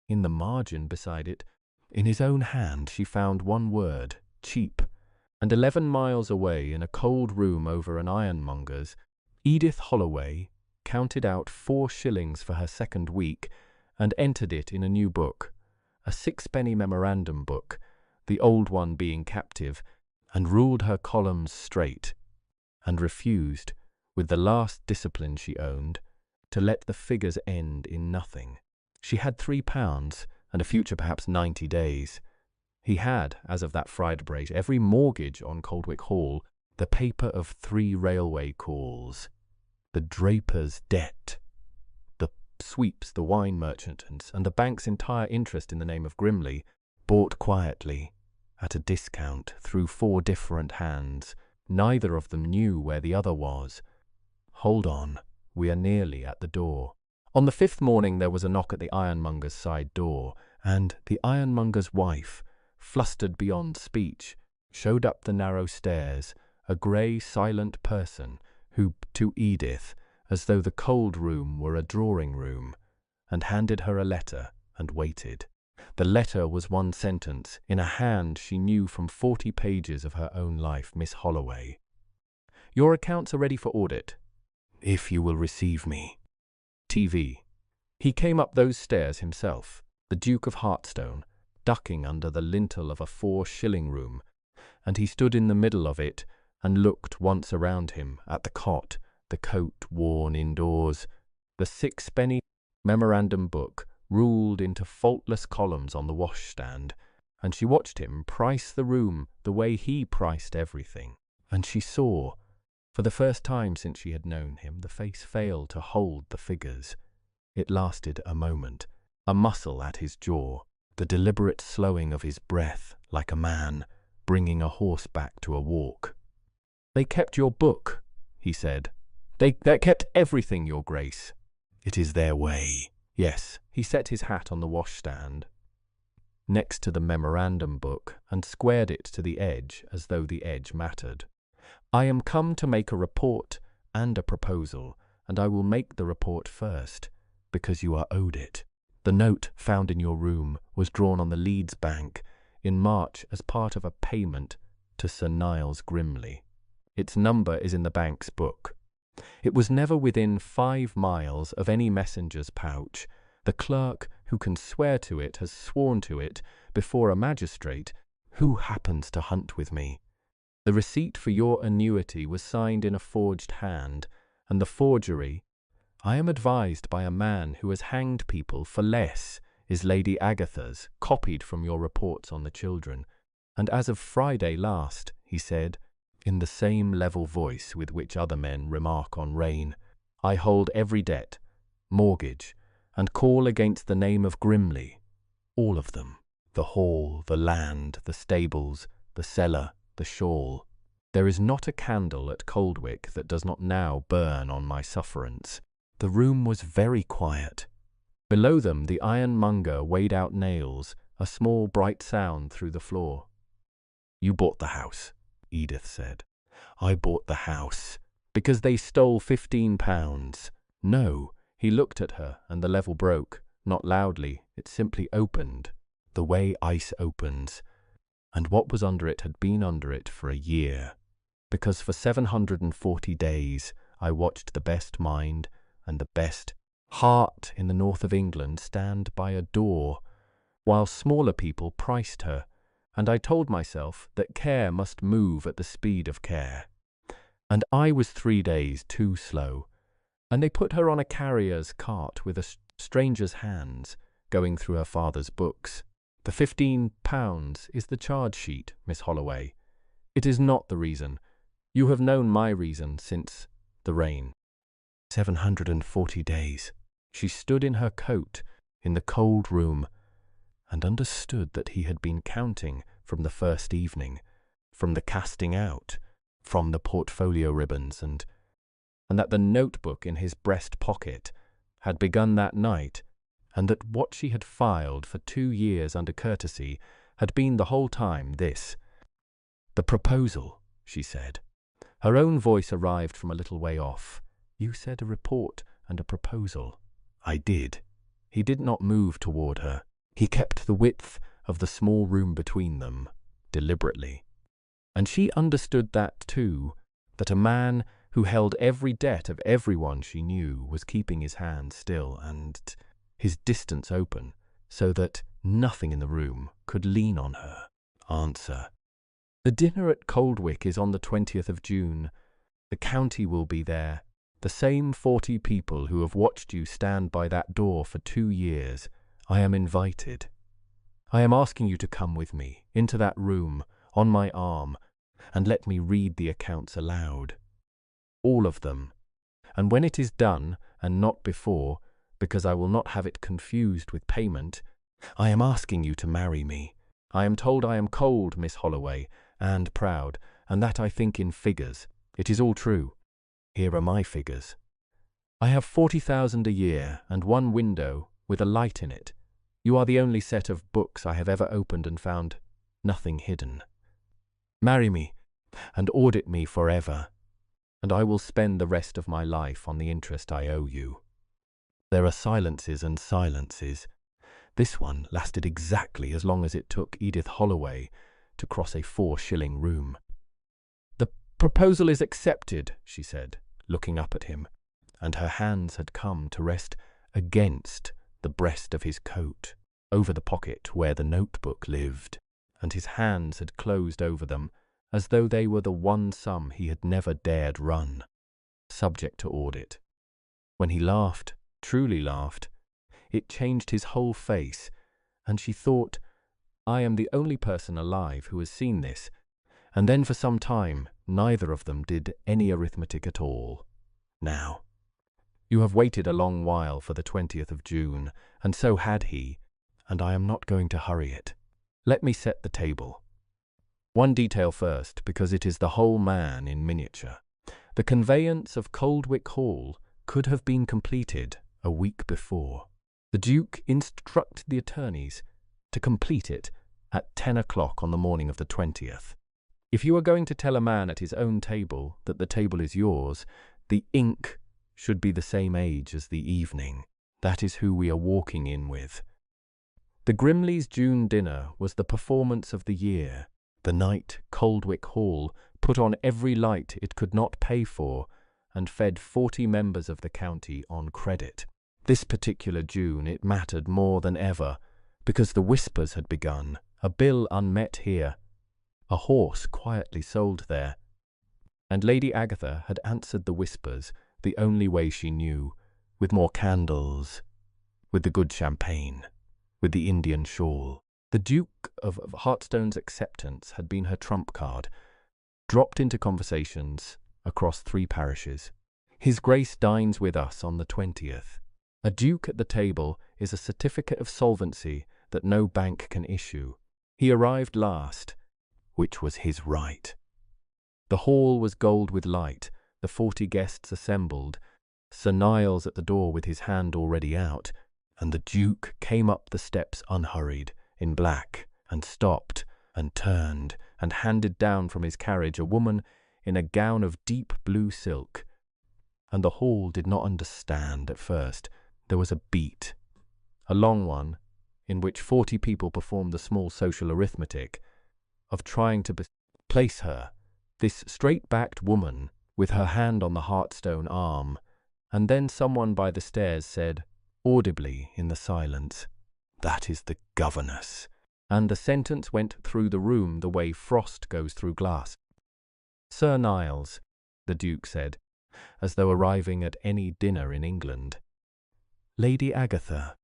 In the margin beside it, in his own hand, she found one word, cheap, and 11 miles away, in a cold room over an ironmonger's, Edith Holloway counted out 4 shillings for her 2nd week and entered it in a new book, a 6-penny memorandum book, the old one being captive, and ruled her columns straight, and refused, with the last discipline she owned, to let the figures end in nothing. She had £3 and a future perhaps 90 days. He had, as of that Friday, every mortgage on Coldwick Hall, the paper of 3 railway calls, the draper's debt, the sweeps, the wine merchants, and the bank's entire interest in the name of Grimley, bought quietly, at a discount, through 4 different hands. Neither of them knew where the other was. Hold on, we are nearly at the door. On the 5th morning there was a knock at the ironmonger's side door, and the ironmonger's wife, flustered beyond speech, showed up the narrow stairs, a grey, silent person who, to Edith, as though the cold room were a drawing-room, and handed her a letter and waited. The letter was 1 sentence, in a hand she knew from 40 pages of her own life, Miss Holloway. Your accounts are ready for audit, if you will receive me. TV. He came up those stairs himself, the Duke of Hartstone, ducking under the lintel of a 4-shilling room, and he stood in the middle of it and looked once around him at the cot, the coat worn indoors, the 6-penny memorandum book ruled into faultless columns on the washstand, and she watched him price the room the way he priced everything. And she saw, for the first time since she had known him, the face fail to hold the figures. It lasted a moment, a muscle at his jaw, the deliberate slowing of his breath, like a man bringing a horse back to a walk. "They kept your book," he said. They kept everything, Your Grace." "It is their way." "Yes." He set his hat on the washstand, next to the memorandum book, and squared it to the edge as though the edge mattered. "I am come to make a report and a proposal, and I will make the report first, because you are owed it. The note found in your room was drawn on the Leeds Bank in March as part of a payment to Sir Niles Grimley. Its number is in the bank's book. It was never within 5 miles of any messenger's pouch. The clerk who can swear to it has sworn to it before a magistrate who happens to hunt with me. The receipt for your annuity was signed in a forged hand, and the forgery, I am advised by a man who has hanged people for less, is Lady Agatha's, copied from your reports on the children. And as of Friday last," he said, in the same level voice with which other men remark on rain, "I hold every debt, mortgage, and call against the name of Grimley, all of them, the hall, the land, the stables, the cellar, the shawl. There is not a candle at Coldwick that does not now burn on my sufferance." The room was very quiet. Below them the ironmonger weighed out nails, a small bright sound through the floor. "You bought the house," Edith said. "I bought the house because they stole £15. "No." He looked at her, and the level broke, not loudly, it simply opened, the way ice opens, and what was under it had been under it for a year, because for 740 days I watched the best mind and the best heart in the north of England stand by a door, while smaller people priced her, and I told myself that care must move at the speed of care. And I was 3 days too slow, and they put her on a carrier's cart with a stranger's hands, going through her father's books. The £15 is the charge sheet, Miss Holloway. It is not the reason. You have known my reason since the rain. 740 days. She stood in her coat in the cold room and understood that he had been counting from the first evening, from the casting out, from the portfolio ribbons, and that the notebook in his breast pocket had begun that night, and that what she had filed for 2 years under courtesy had been the whole time this. "The proposal," she said. Her own voice arrived from a little way off. "You said a report and a proposal." "I did." He did not move toward her. He kept the width of the small room between them, deliberately. And she understood that too, that a man who held every debt of everyone she knew was keeping his hand still and his distance open, so that nothing in the room could lean on her. "Answer." The dinner at Coldwick is on the 20th of June. The county will be there. The same 40 people who have watched you stand by that door for 2 years. I am invited. I am asking you to come with me into that room, on my arm, and let me read the accounts aloud. All of them. And when it is done, and not before, because I will not have it confused with payment, I am asking you to marry me. I am told I am cold, Miss Holloway, and proud, and that I think in figures. It is all true. Here are my figures. I have 40,000 a year, and one window, with a light in it. You are the only set of books I have ever opened and found nothing hidden. Marry me, and audit me forever, and I will spend the rest of my life on the interest I owe you. There are silences and silences. This one lasted exactly as long as it took Edith Holloway to cross a 4-shilling room. The proposal is accepted, she said, looking up at him, and her hands had come to rest against the breast of his coat, over the pocket where the notebook lived, and his hands had closed over them as though they were the one sum he had never dared run, subject to audit. When he laughed, truly laughed, it changed his whole face, and she thought, I am the only person alive who has seen this, and then for some time neither of them did any arithmetic at all. Now, you have waited a long while for the 20th of June, and so had he, and I am not going to hurry it. Let me set the table. One detail first, because it is the whole man in miniature. The conveyance of Coldwick Hall could have been completed a week before. The Duke instructed the attorneys to complete it at 10 o'clock on the morning of the 20th. If you are going to tell a man at his own table that the table is yours, the ink should be the same age as the evening. That is who we are walking in with. The Grimleys' June dinner was the performance of the year. The night Coldwick Hall put on every light it could not pay for and fed 40 members of the county on credit. This particular June it mattered more than ever, because the whispers had begun, a bill unmet here, a horse quietly sold there, and Lady Agatha had answered the whispers the only way she knew, with more candles, with the good champagne, with the Indian shawl. The Duke of Hartstone's acceptance had been her trump card, dropped into conversations across 3 parishes. His Grace dines with us on the 20th. A duke at the table is a certificate of solvency that no bank can issue. He arrived last, which was his right. The hall was gold with light, the 40 guests assembled, Sir Niles at the door with his hand already out, and the Duke came up the steps unhurried, in black, and stopped, and turned, and handed down from his carriage a woman in a gown of deep blue silk. And the hall did not understand at first. There was a beat, a long one, in which 40 people performed the small social arithmetic of trying to place her, this straight-backed woman, with her hand on the Hartstone arm, and then someone by the stairs said, audibly in the silence, "That is the governess," and the sentence went through the room the way frost goes through glass. "Sir Niles," the Duke said, as though arriving at any dinner in England. "Lady Agatha,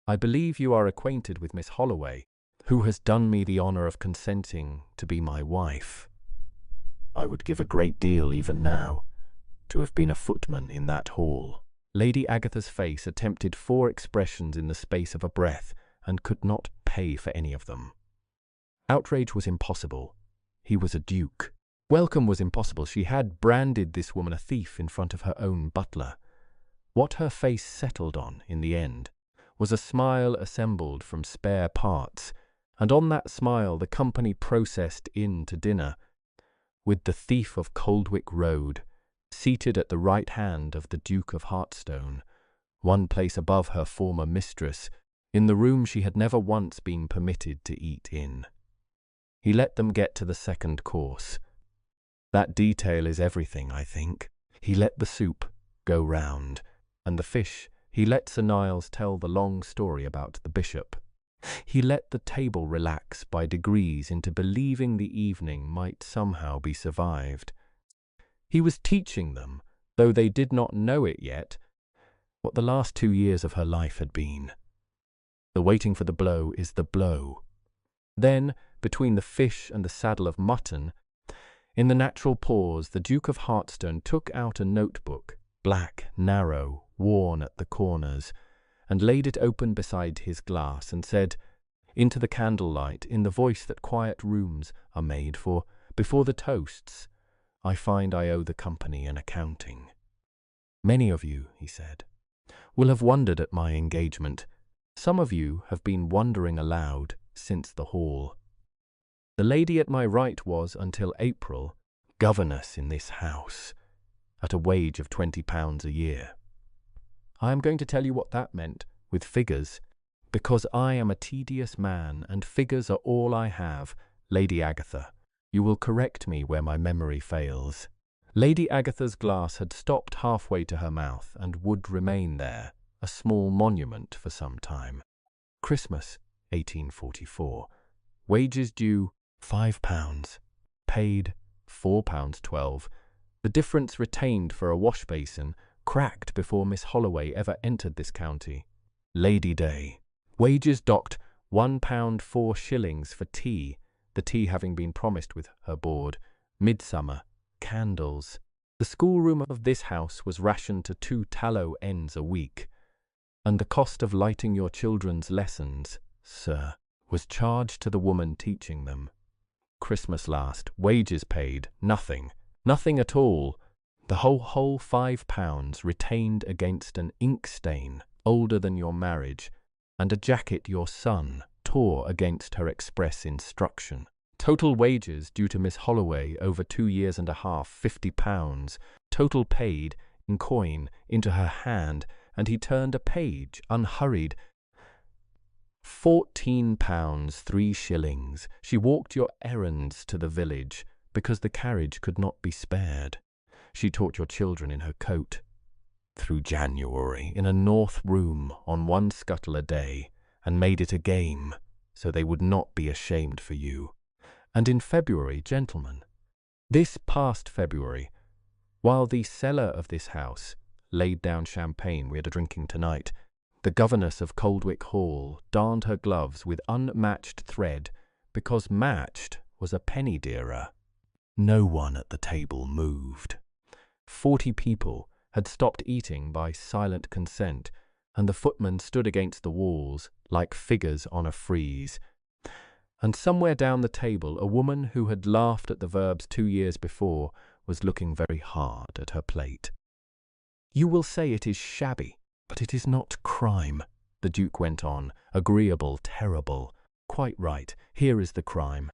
I believe you are acquainted with Miss Holloway, who has done me the honour of consenting to be my wife. I would give a great deal even now to have been a footman in that hall." Lady Agatha's face attempted 4 expressions in the space of a breath, and could not pay for any of them. Outrage was impossible. He was a duke. Welcome was impossible. She had branded this woman a thief in front of her own butler. What her face settled on, in the end, was a smile assembled from spare parts, and on that smile the company processed in to dinner, with the thief of Coldwick Road, seated at the right hand of the Duke of Hartstone, one place above her former mistress, in the room she had never once been permitted to eat in. He let them get to the second course. That detail is everything, I think. He let the soup go round, and the fish he let Sir Niles tell the long story about the bishop. He let the table relax by degrees into believing the evening might somehow be survived. He was teaching them, though they did not know it yet, what the last 2 years of her life had been. The waiting for the blow is the blow. Then, between the fish and the saddle of mutton, in the natural pause, the Duke of Hartstone took out a notebook, black, narrow, worn at the corners, and laid it open beside his glass, and said, into the candlelight, in the voice that quiet rooms are made for, before the toasts, I find I owe the company an accounting. Many of you, he said, will have wondered at my engagement. Some of you have been wondering aloud since the hall. The lady at my right was, until April, governess in this house, at a wage of £20 a year. I am going to tell you what that meant, with figures, because I am a tedious man, and figures are all I have. Lady Agatha, you will correct me where my memory fails. Lady Agatha's glass had stopped halfway to her mouth, and would remain there, a small monument for some time. Christmas, 1844. Wages due, £5. Paid, £4.12. The difference retained for a wash basin, cracked before Miss Holloway ever entered this county. Lady Day. Wages docked, £1 4s for tea, the tea having been promised with her board. Midsummer. Candles. The schoolroom of this house was rationed to 2 tallow ends a week, and the cost of lighting your children's lessons, sir, was charged to the woman teaching them. Christmas last, wages paid, nothing at all. The whole £5 retained against an ink stain older than your marriage, and a jacket your son tore against her express instruction. Total wages due to Miss Holloway over 2 years and a half, £50. Total paid, in coin, into her hand, and he turned a page, unhurried. £14 3s. She walked your errands to the village, because the carriage could not be spared. She taught your children in her coat. Through January, in a north room, on 1 scuttle a day, and made it a game, so they would not be ashamed for you. And in February, gentlemen, this past February, while the cellar of this house laid down champagne we had a drinking tonight, the governess of Coldwick Hall darned her gloves with unmatched thread, because matched was a penny dearer. No one at the table moved. 40 people had stopped eating by silent consent, and the footmen stood against the walls like figures on a frieze. And somewhere down the table a woman who had laughed at the verbs 2 years before was looking very hard at her plate. You will say it is shabby, but it is not crime, the Duke went on, agreeable, terrible. Quite right, here is the crime.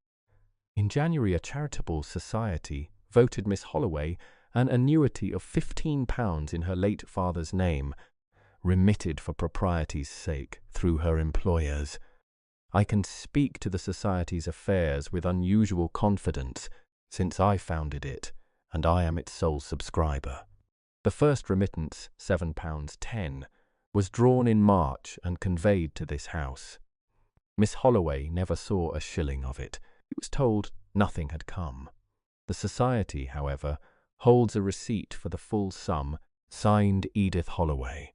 In January a charitable society voted Miss Holloway an annuity of £15 in her late father's name, remitted for propriety's sake through her employers. I can speak to the Society's affairs with unusual confidence, since I founded it, and I am its sole subscriber. The first remittance, £7.10, was drawn in March and conveyed to this house. Miss Holloway never saw a shilling of it. He was told nothing had come. The Society, however, holds a receipt for the full sum, signed Edith Holloway.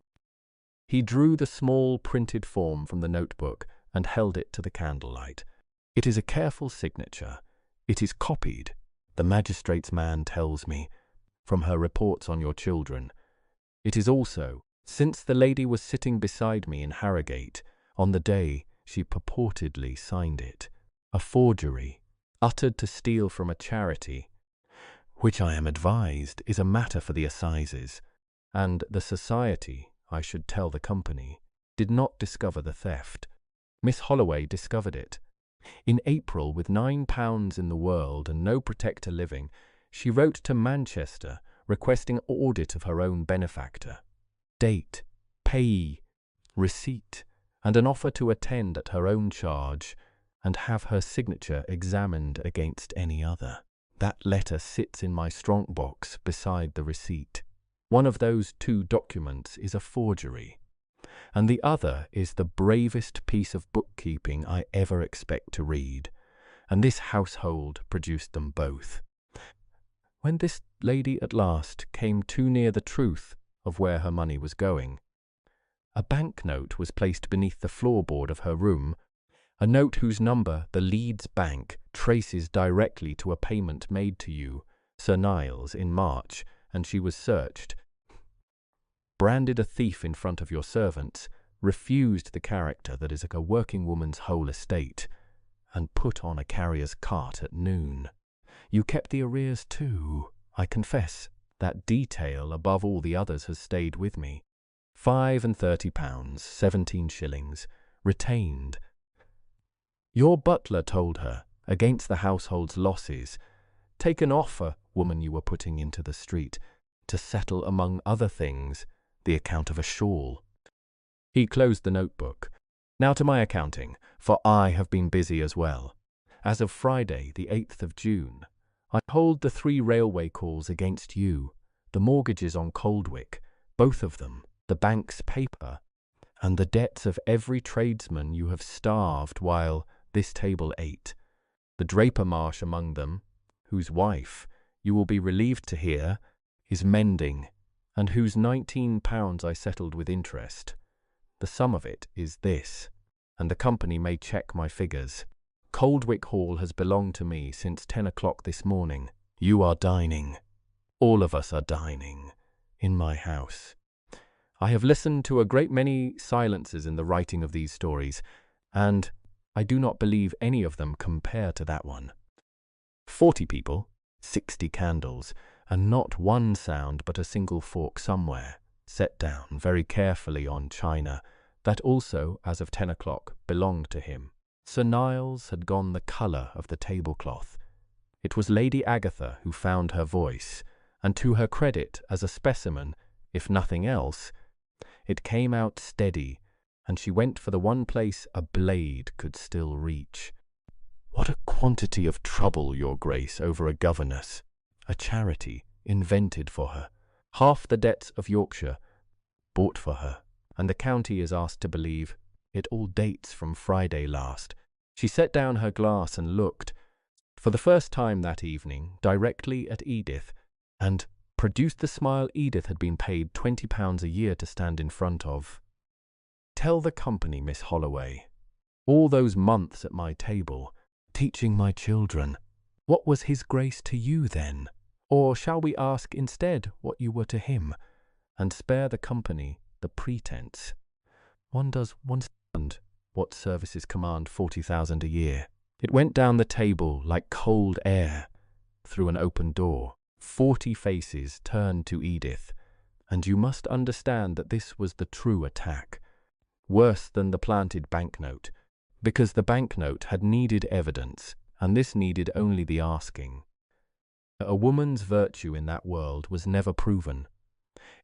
He drew the small printed form from the notebook and held it to the candlelight. It is a careful signature. It is copied, the magistrate's man tells me, from her reports on your children. It is also, since the lady was sitting beside me in Harrogate, on the day she purportedly signed it, a forgery, uttered to steal from a charity, which I am advised is a matter for the assizes, and the Society, I should tell the company, did not discover the theft. Miss Holloway discovered it. In April, with £9 in the world and no protector living, she wrote to Manchester requesting audit of her own benefactor, date, payee, receipt, and an offer to attend at her own charge and have her signature examined against any other. That letter sits in my strong box beside the receipt. One of those 2 documents is a forgery. and the other is the bravest piece of bookkeeping I ever expect to read, and this household produced them both. When this lady at last came too near the truth of where her money was going, a banknote was placed beneath the floorboard of her room, a note whose number the Leeds Bank traces directly to a payment made to you, Sir Niles, in March, and she was searched. Branded a thief in front of your servants, refused the character that is a working woman's whole estate, and put on a carrier's cart at noon. You kept the arrears too, I confess. That detail above all the others has stayed with me. £35, 17 shillings, retained. Your butler told her, against the household's losses, taken off a woman you were putting into the street, to settle, among other things, the account of a shawl. He closed the notebook. Now to my accounting, for I have been busy as well. As of Friday, the 8th of June, I hold the 3 railway calls against you, the mortgages on Coldwick, both of them, the bank's paper, and the debts of every tradesman you have starved while this table ate, the draper marsh among them, whose wife, you will be relieved to hear, is mending, and whose £19 I settled with interest. The sum of it is this, and the company may check my figures. Coldwick Hall has belonged to me since 10 o'clock this morning. You are dining. All of us are dining in my house. I have listened to a great many silences in the writing of these stories, and I do not believe any of them compare to that one. 40 people, 60 candles, and not one sound but a single fork somewhere, set down very carefully on china, that also, as of 10 o'clock, belonged to him. Sir Niles had gone the colour of the tablecloth. It was Lady Agatha who found her voice, and to her credit as a specimen, if nothing else, it came out steady, and she went for the one place a blade could still reach. What a quantity of trouble, your grace, over a governess, a charity invented for her, half the debts of Yorkshire bought for her, and the county is asked to believe it all dates from Friday last. She set down her glass and looked, for the first time that evening, directly at Edith, and produced the smile Edith had been paid £20 a year to stand in front of. Tell the company, Miss Holloway, all those months at my table, teaching my children, what was his grace to you then? Or shall we ask instead what you were to him, and spare the company the pretence? One does understand what services command 40,000 a year. It went down the table like cold air through an open door. 40 faces turned to Edith, and you must understand that this was the true attack, worse than the planted banknote, because the banknote had needed evidence, and this needed only the asking. A woman's virtue in that world was never proven.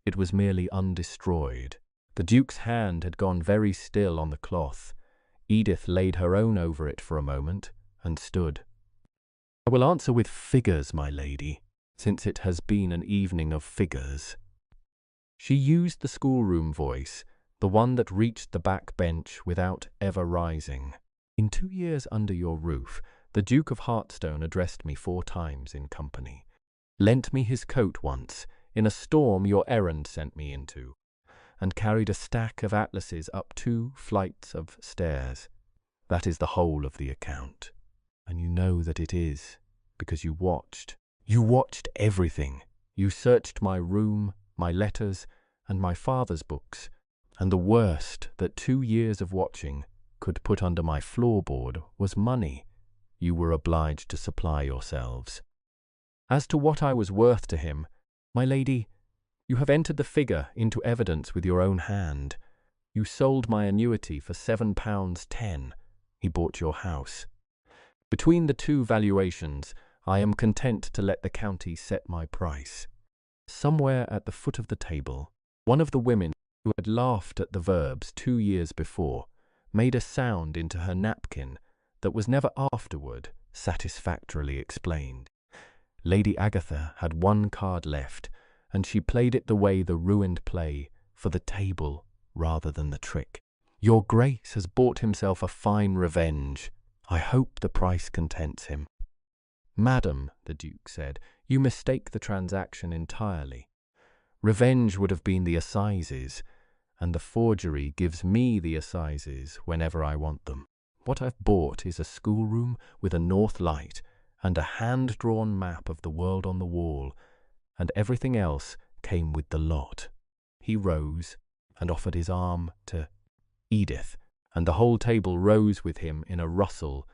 It was merely undestroyed. The Duke's hand had gone very still on the cloth. Edith laid her own over it for a moment, and stood. I will answer with figures, my lady, since it has been an evening of figures. She used the schoolroom voice, the one that reached the back bench without ever rising. In 2 years under your roof, the Duke of Hartstone addressed me 4 times in company, lent me his coat once, in a storm your errand sent me into, and carried a stack of atlases up 2 flights of stairs. That is the whole of the account, and you know that it is, because you watched. You watched everything. You searched my room, my letters, and my father's books, and the worst that 2 years of watching could put under my floorboard was money. You were obliged to supply yourselves. As to what I was worth to him, my lady, you have entered the figure into evidence with your own hand. You sold my annuity for £7.10. He bought your house. Between the 2 valuations, I am content to let the county set my price. Somewhere at the foot of the table, one of the women who had laughed at the verbs 2 years before made a sound into her napkin that was never afterward satisfactorily explained. Lady Agatha had 1 card left, and she played it the way the ruined play, for the table rather than the trick. Your Grace has bought himself a fine revenge. I hope the price contents him." "Madam," the Duke said, "you mistake the transaction entirely. Revenge would have been the assizes, and the forgery gives me the assizes whenever I want them. What I've bought is a schoolroom with a north light and a hand-drawn map of the world on the wall, and everything else came with the lot." He rose and offered his arm to Edith, and the whole table rose with him in a rustle,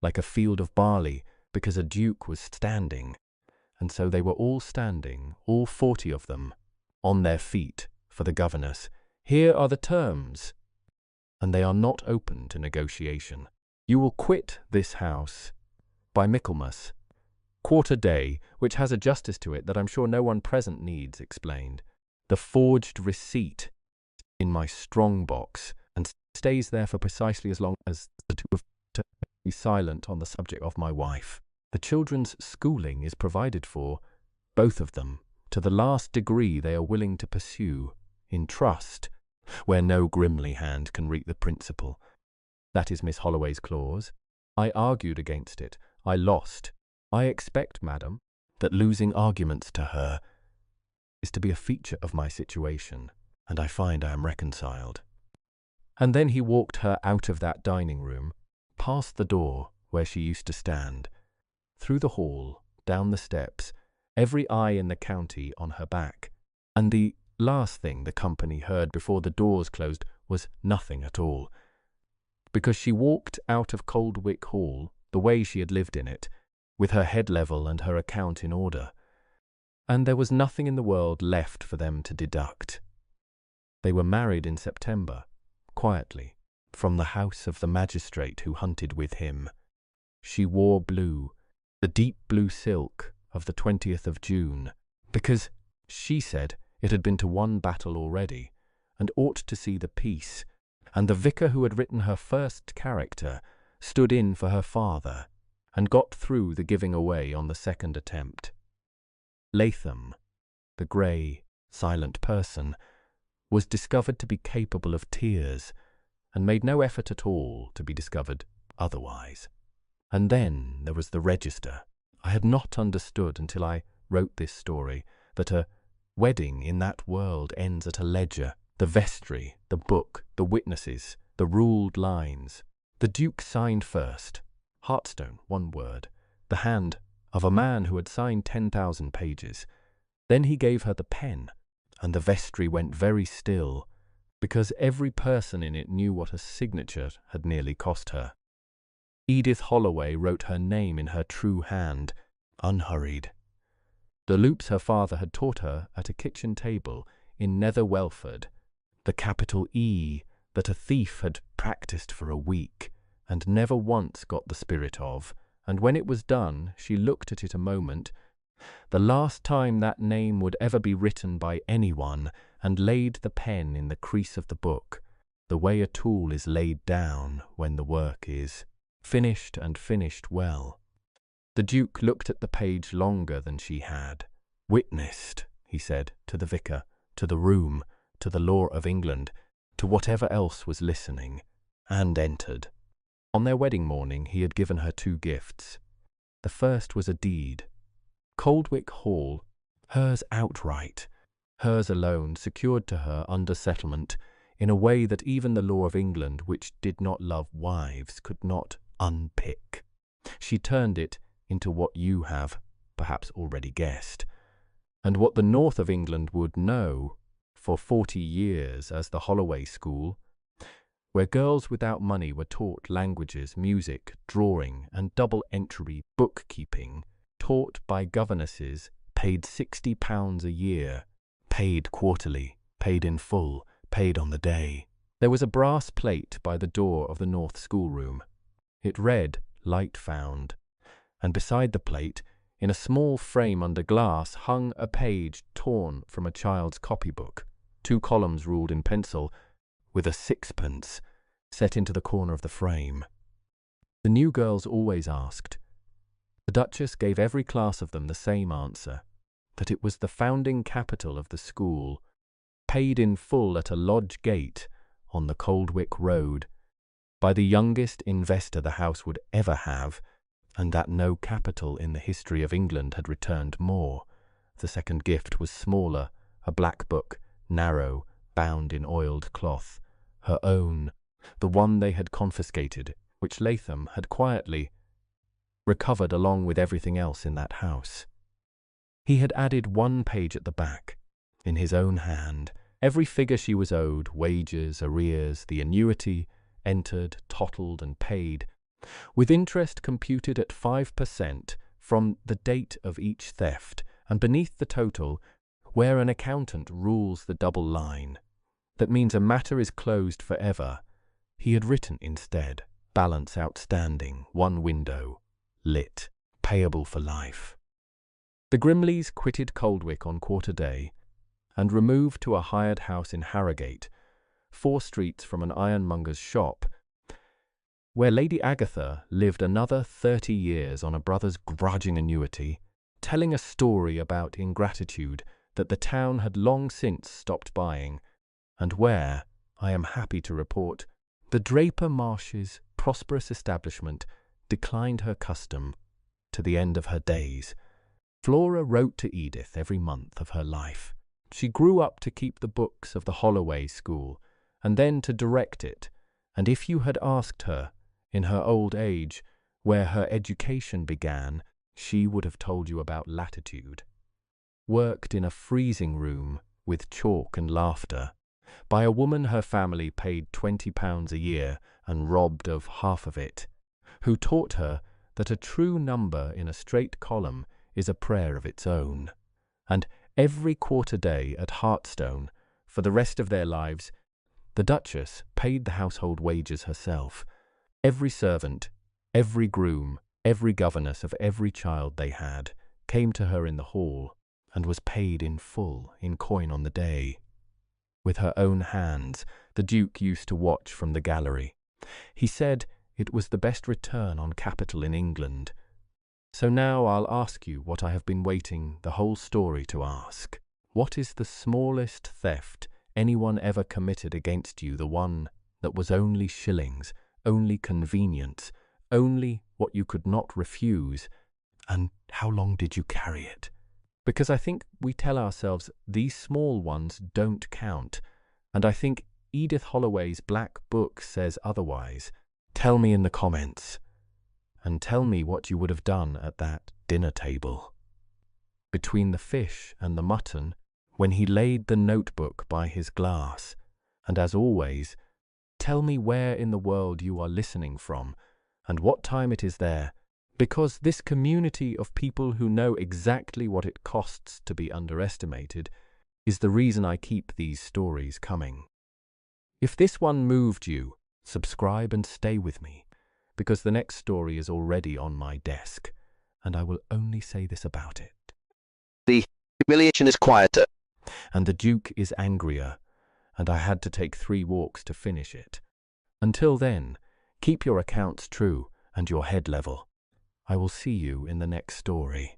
like a field of barley, because a duke was standing. And so they were all standing, all 40 of them, on their feet for the governess. "Here are the terms, and they are not open to negotiation. You will quit this house by Michaelmas, quarter day, which has a justice to it that I'm sure no one present needs explained. The forged receipt in my strong box, and stays there for precisely as long as the two of to be silent on the subject of my wife. The children's schooling is provided for, both of them, to the last degree they are willing to pursue, in trust, where no Grimley hand can reach the principal. That is Miss Holloway's clause. I argued against it. I lost. I expect, madam, that losing arguments to her is to be a feature of my situation, and I find I am reconciled." And then he walked her out of that dining room, past the door where she used to stand, through the hall, down the steps, every eye in the county on her back, and the last thing the company heard before the doors closed was nothing at all, because she walked out of Coldwick Hall the way she had lived in it, with her head level and her account in order, and there was nothing in the world left for them to deduct. They were married in September, quietly, from the house of the magistrate who hunted with him. She wore blue, the deep blue silk of the 20th of June, because, she said, it had been to one battle already, and ought to see the peace, and the vicar who had written her first character stood in for her father, and got through the giving away on the second attempt. Latham, the grey, silent person, was discovered to be capable of tears, and made no effort at all to be discovered otherwise. And then there was the register. I had not understood until I wrote this story that a wedding in that world ends at a ledger, the vestry, the book, the witnesses, the ruled lines. The Duke signed first. Hartstone, one word, the hand of a man who had signed 10,000 pages. Then he gave her the pen, and the vestry went very still, because every person in it knew what a signature had nearly cost her. Edith Holloway wrote her name in her true hand, unhurried. The loops her father had taught her at a kitchen table in Nether Welford, the capital E that a thief had practised for a week, and never once got the spirit of, and when it was done, she looked at it a moment, the last time that name would ever be written by anyone, and laid the pen in the crease of the book, the way a tool is laid down when the work is finished, and finished well. The Duke looked at the page longer than she had. "Witnessed," he said, to the vicar, to the room, to the law of England, to whatever else was listening, and entered. On their wedding morning he had given her 2 gifts. The first was a deed. Coldwick Hall, hers outright, hers alone, secured to her under settlement, in a way that even the law of England, which did not love wives, could not unpick. She turned it into what you have perhaps already guessed, and what the north of England would know for 40 years as the Holloway School, where girls without money were taught languages, music, drawing, and double-entry bookkeeping, taught by governesses paid £60 a year, paid quarterly, paid in full, paid on the day. There was a brass plate by the door of the north schoolroom. It read, "Light found," and beside the plate, in a small frame under glass, hung a page torn from a child's copybook, 2 columns ruled in pencil, with a 6pence set into the corner of the frame. The new girls always asked. The Duchess gave every class of them the same answer, that it was the founding capital of the school, paid in full at a lodge gate on the Coldwick Road, by the youngest investor the house would ever have, and that no capital in the history of England had returned more. The second gift was smaller, a black book, narrow, bound in oiled cloth, her own, the one they had confiscated, which Latham had quietly recovered along with everything else in that house. He had added one page at the back, in his own hand, every figure she was owed, wages, arrears, the annuity, entered, tottled, and paid, with interest computed at 5% from the date of each theft, and beneath the total, where an accountant rules the double line. That means a matter is closed forever. He had written instead, balance outstanding, one window, lit, payable for life. The Grimleys quitted Coldwick on quarter day, and removed to a hired house in Harrogate, 4 streets from an ironmonger's shop, where Lady Agatha lived another 30 years on a brother's grudging annuity, telling a story about ingratitude that the town had long since stopped buying, and where, I am happy to report, the Draper Marsh's prosperous establishment declined her custom to the end of her days. Flora wrote to Edith every month of her life. She grew up to keep the books of the Holloway school, and then to direct it, and if you had asked her, in her old age, where her education began, she would have told you about latitude. Worked in a freezing room, with chalk and laughter, by a woman her family paid £20 a year and robbed of half of it, who taught her that a true number in a straight column is a prayer of its own, and every quarter day at Hartstone, for the rest of their lives, the Duchess paid the household wages herself. Every servant, every groom, every governess of every child they had came to her in the hall, and was paid in full, in coin on the day. With her own hands, the Duke used to watch from the gallery. He said it was the best return on capital in England. So now I'll ask you what I have been waiting the whole story to ask. What is the smallest theft anyone ever committed against you, the one that was only shillings, only convenience, only what you could not refuse, and how long did you carry it? Because I think we tell ourselves these small ones don't count, and I think Edith Holloway's Black Book says otherwise. Tell me in the comments, and tell me what you would have done at that dinner table. Between the fish and the mutton, when he laid the notebook by his glass, and as always, tell me where in the world you are listening from, and what time it is there, because this community of people who know exactly what it costs to be underestimated is the reason I keep these stories coming. If this one moved you, subscribe and stay with me, because the next story is already on my desk, and I will only say this about it. The humiliation is quieter. And the Duke is angrier, and I had to take 3 walks to finish it. Until then, keep your accounts true and your head level. I will see you in the next story.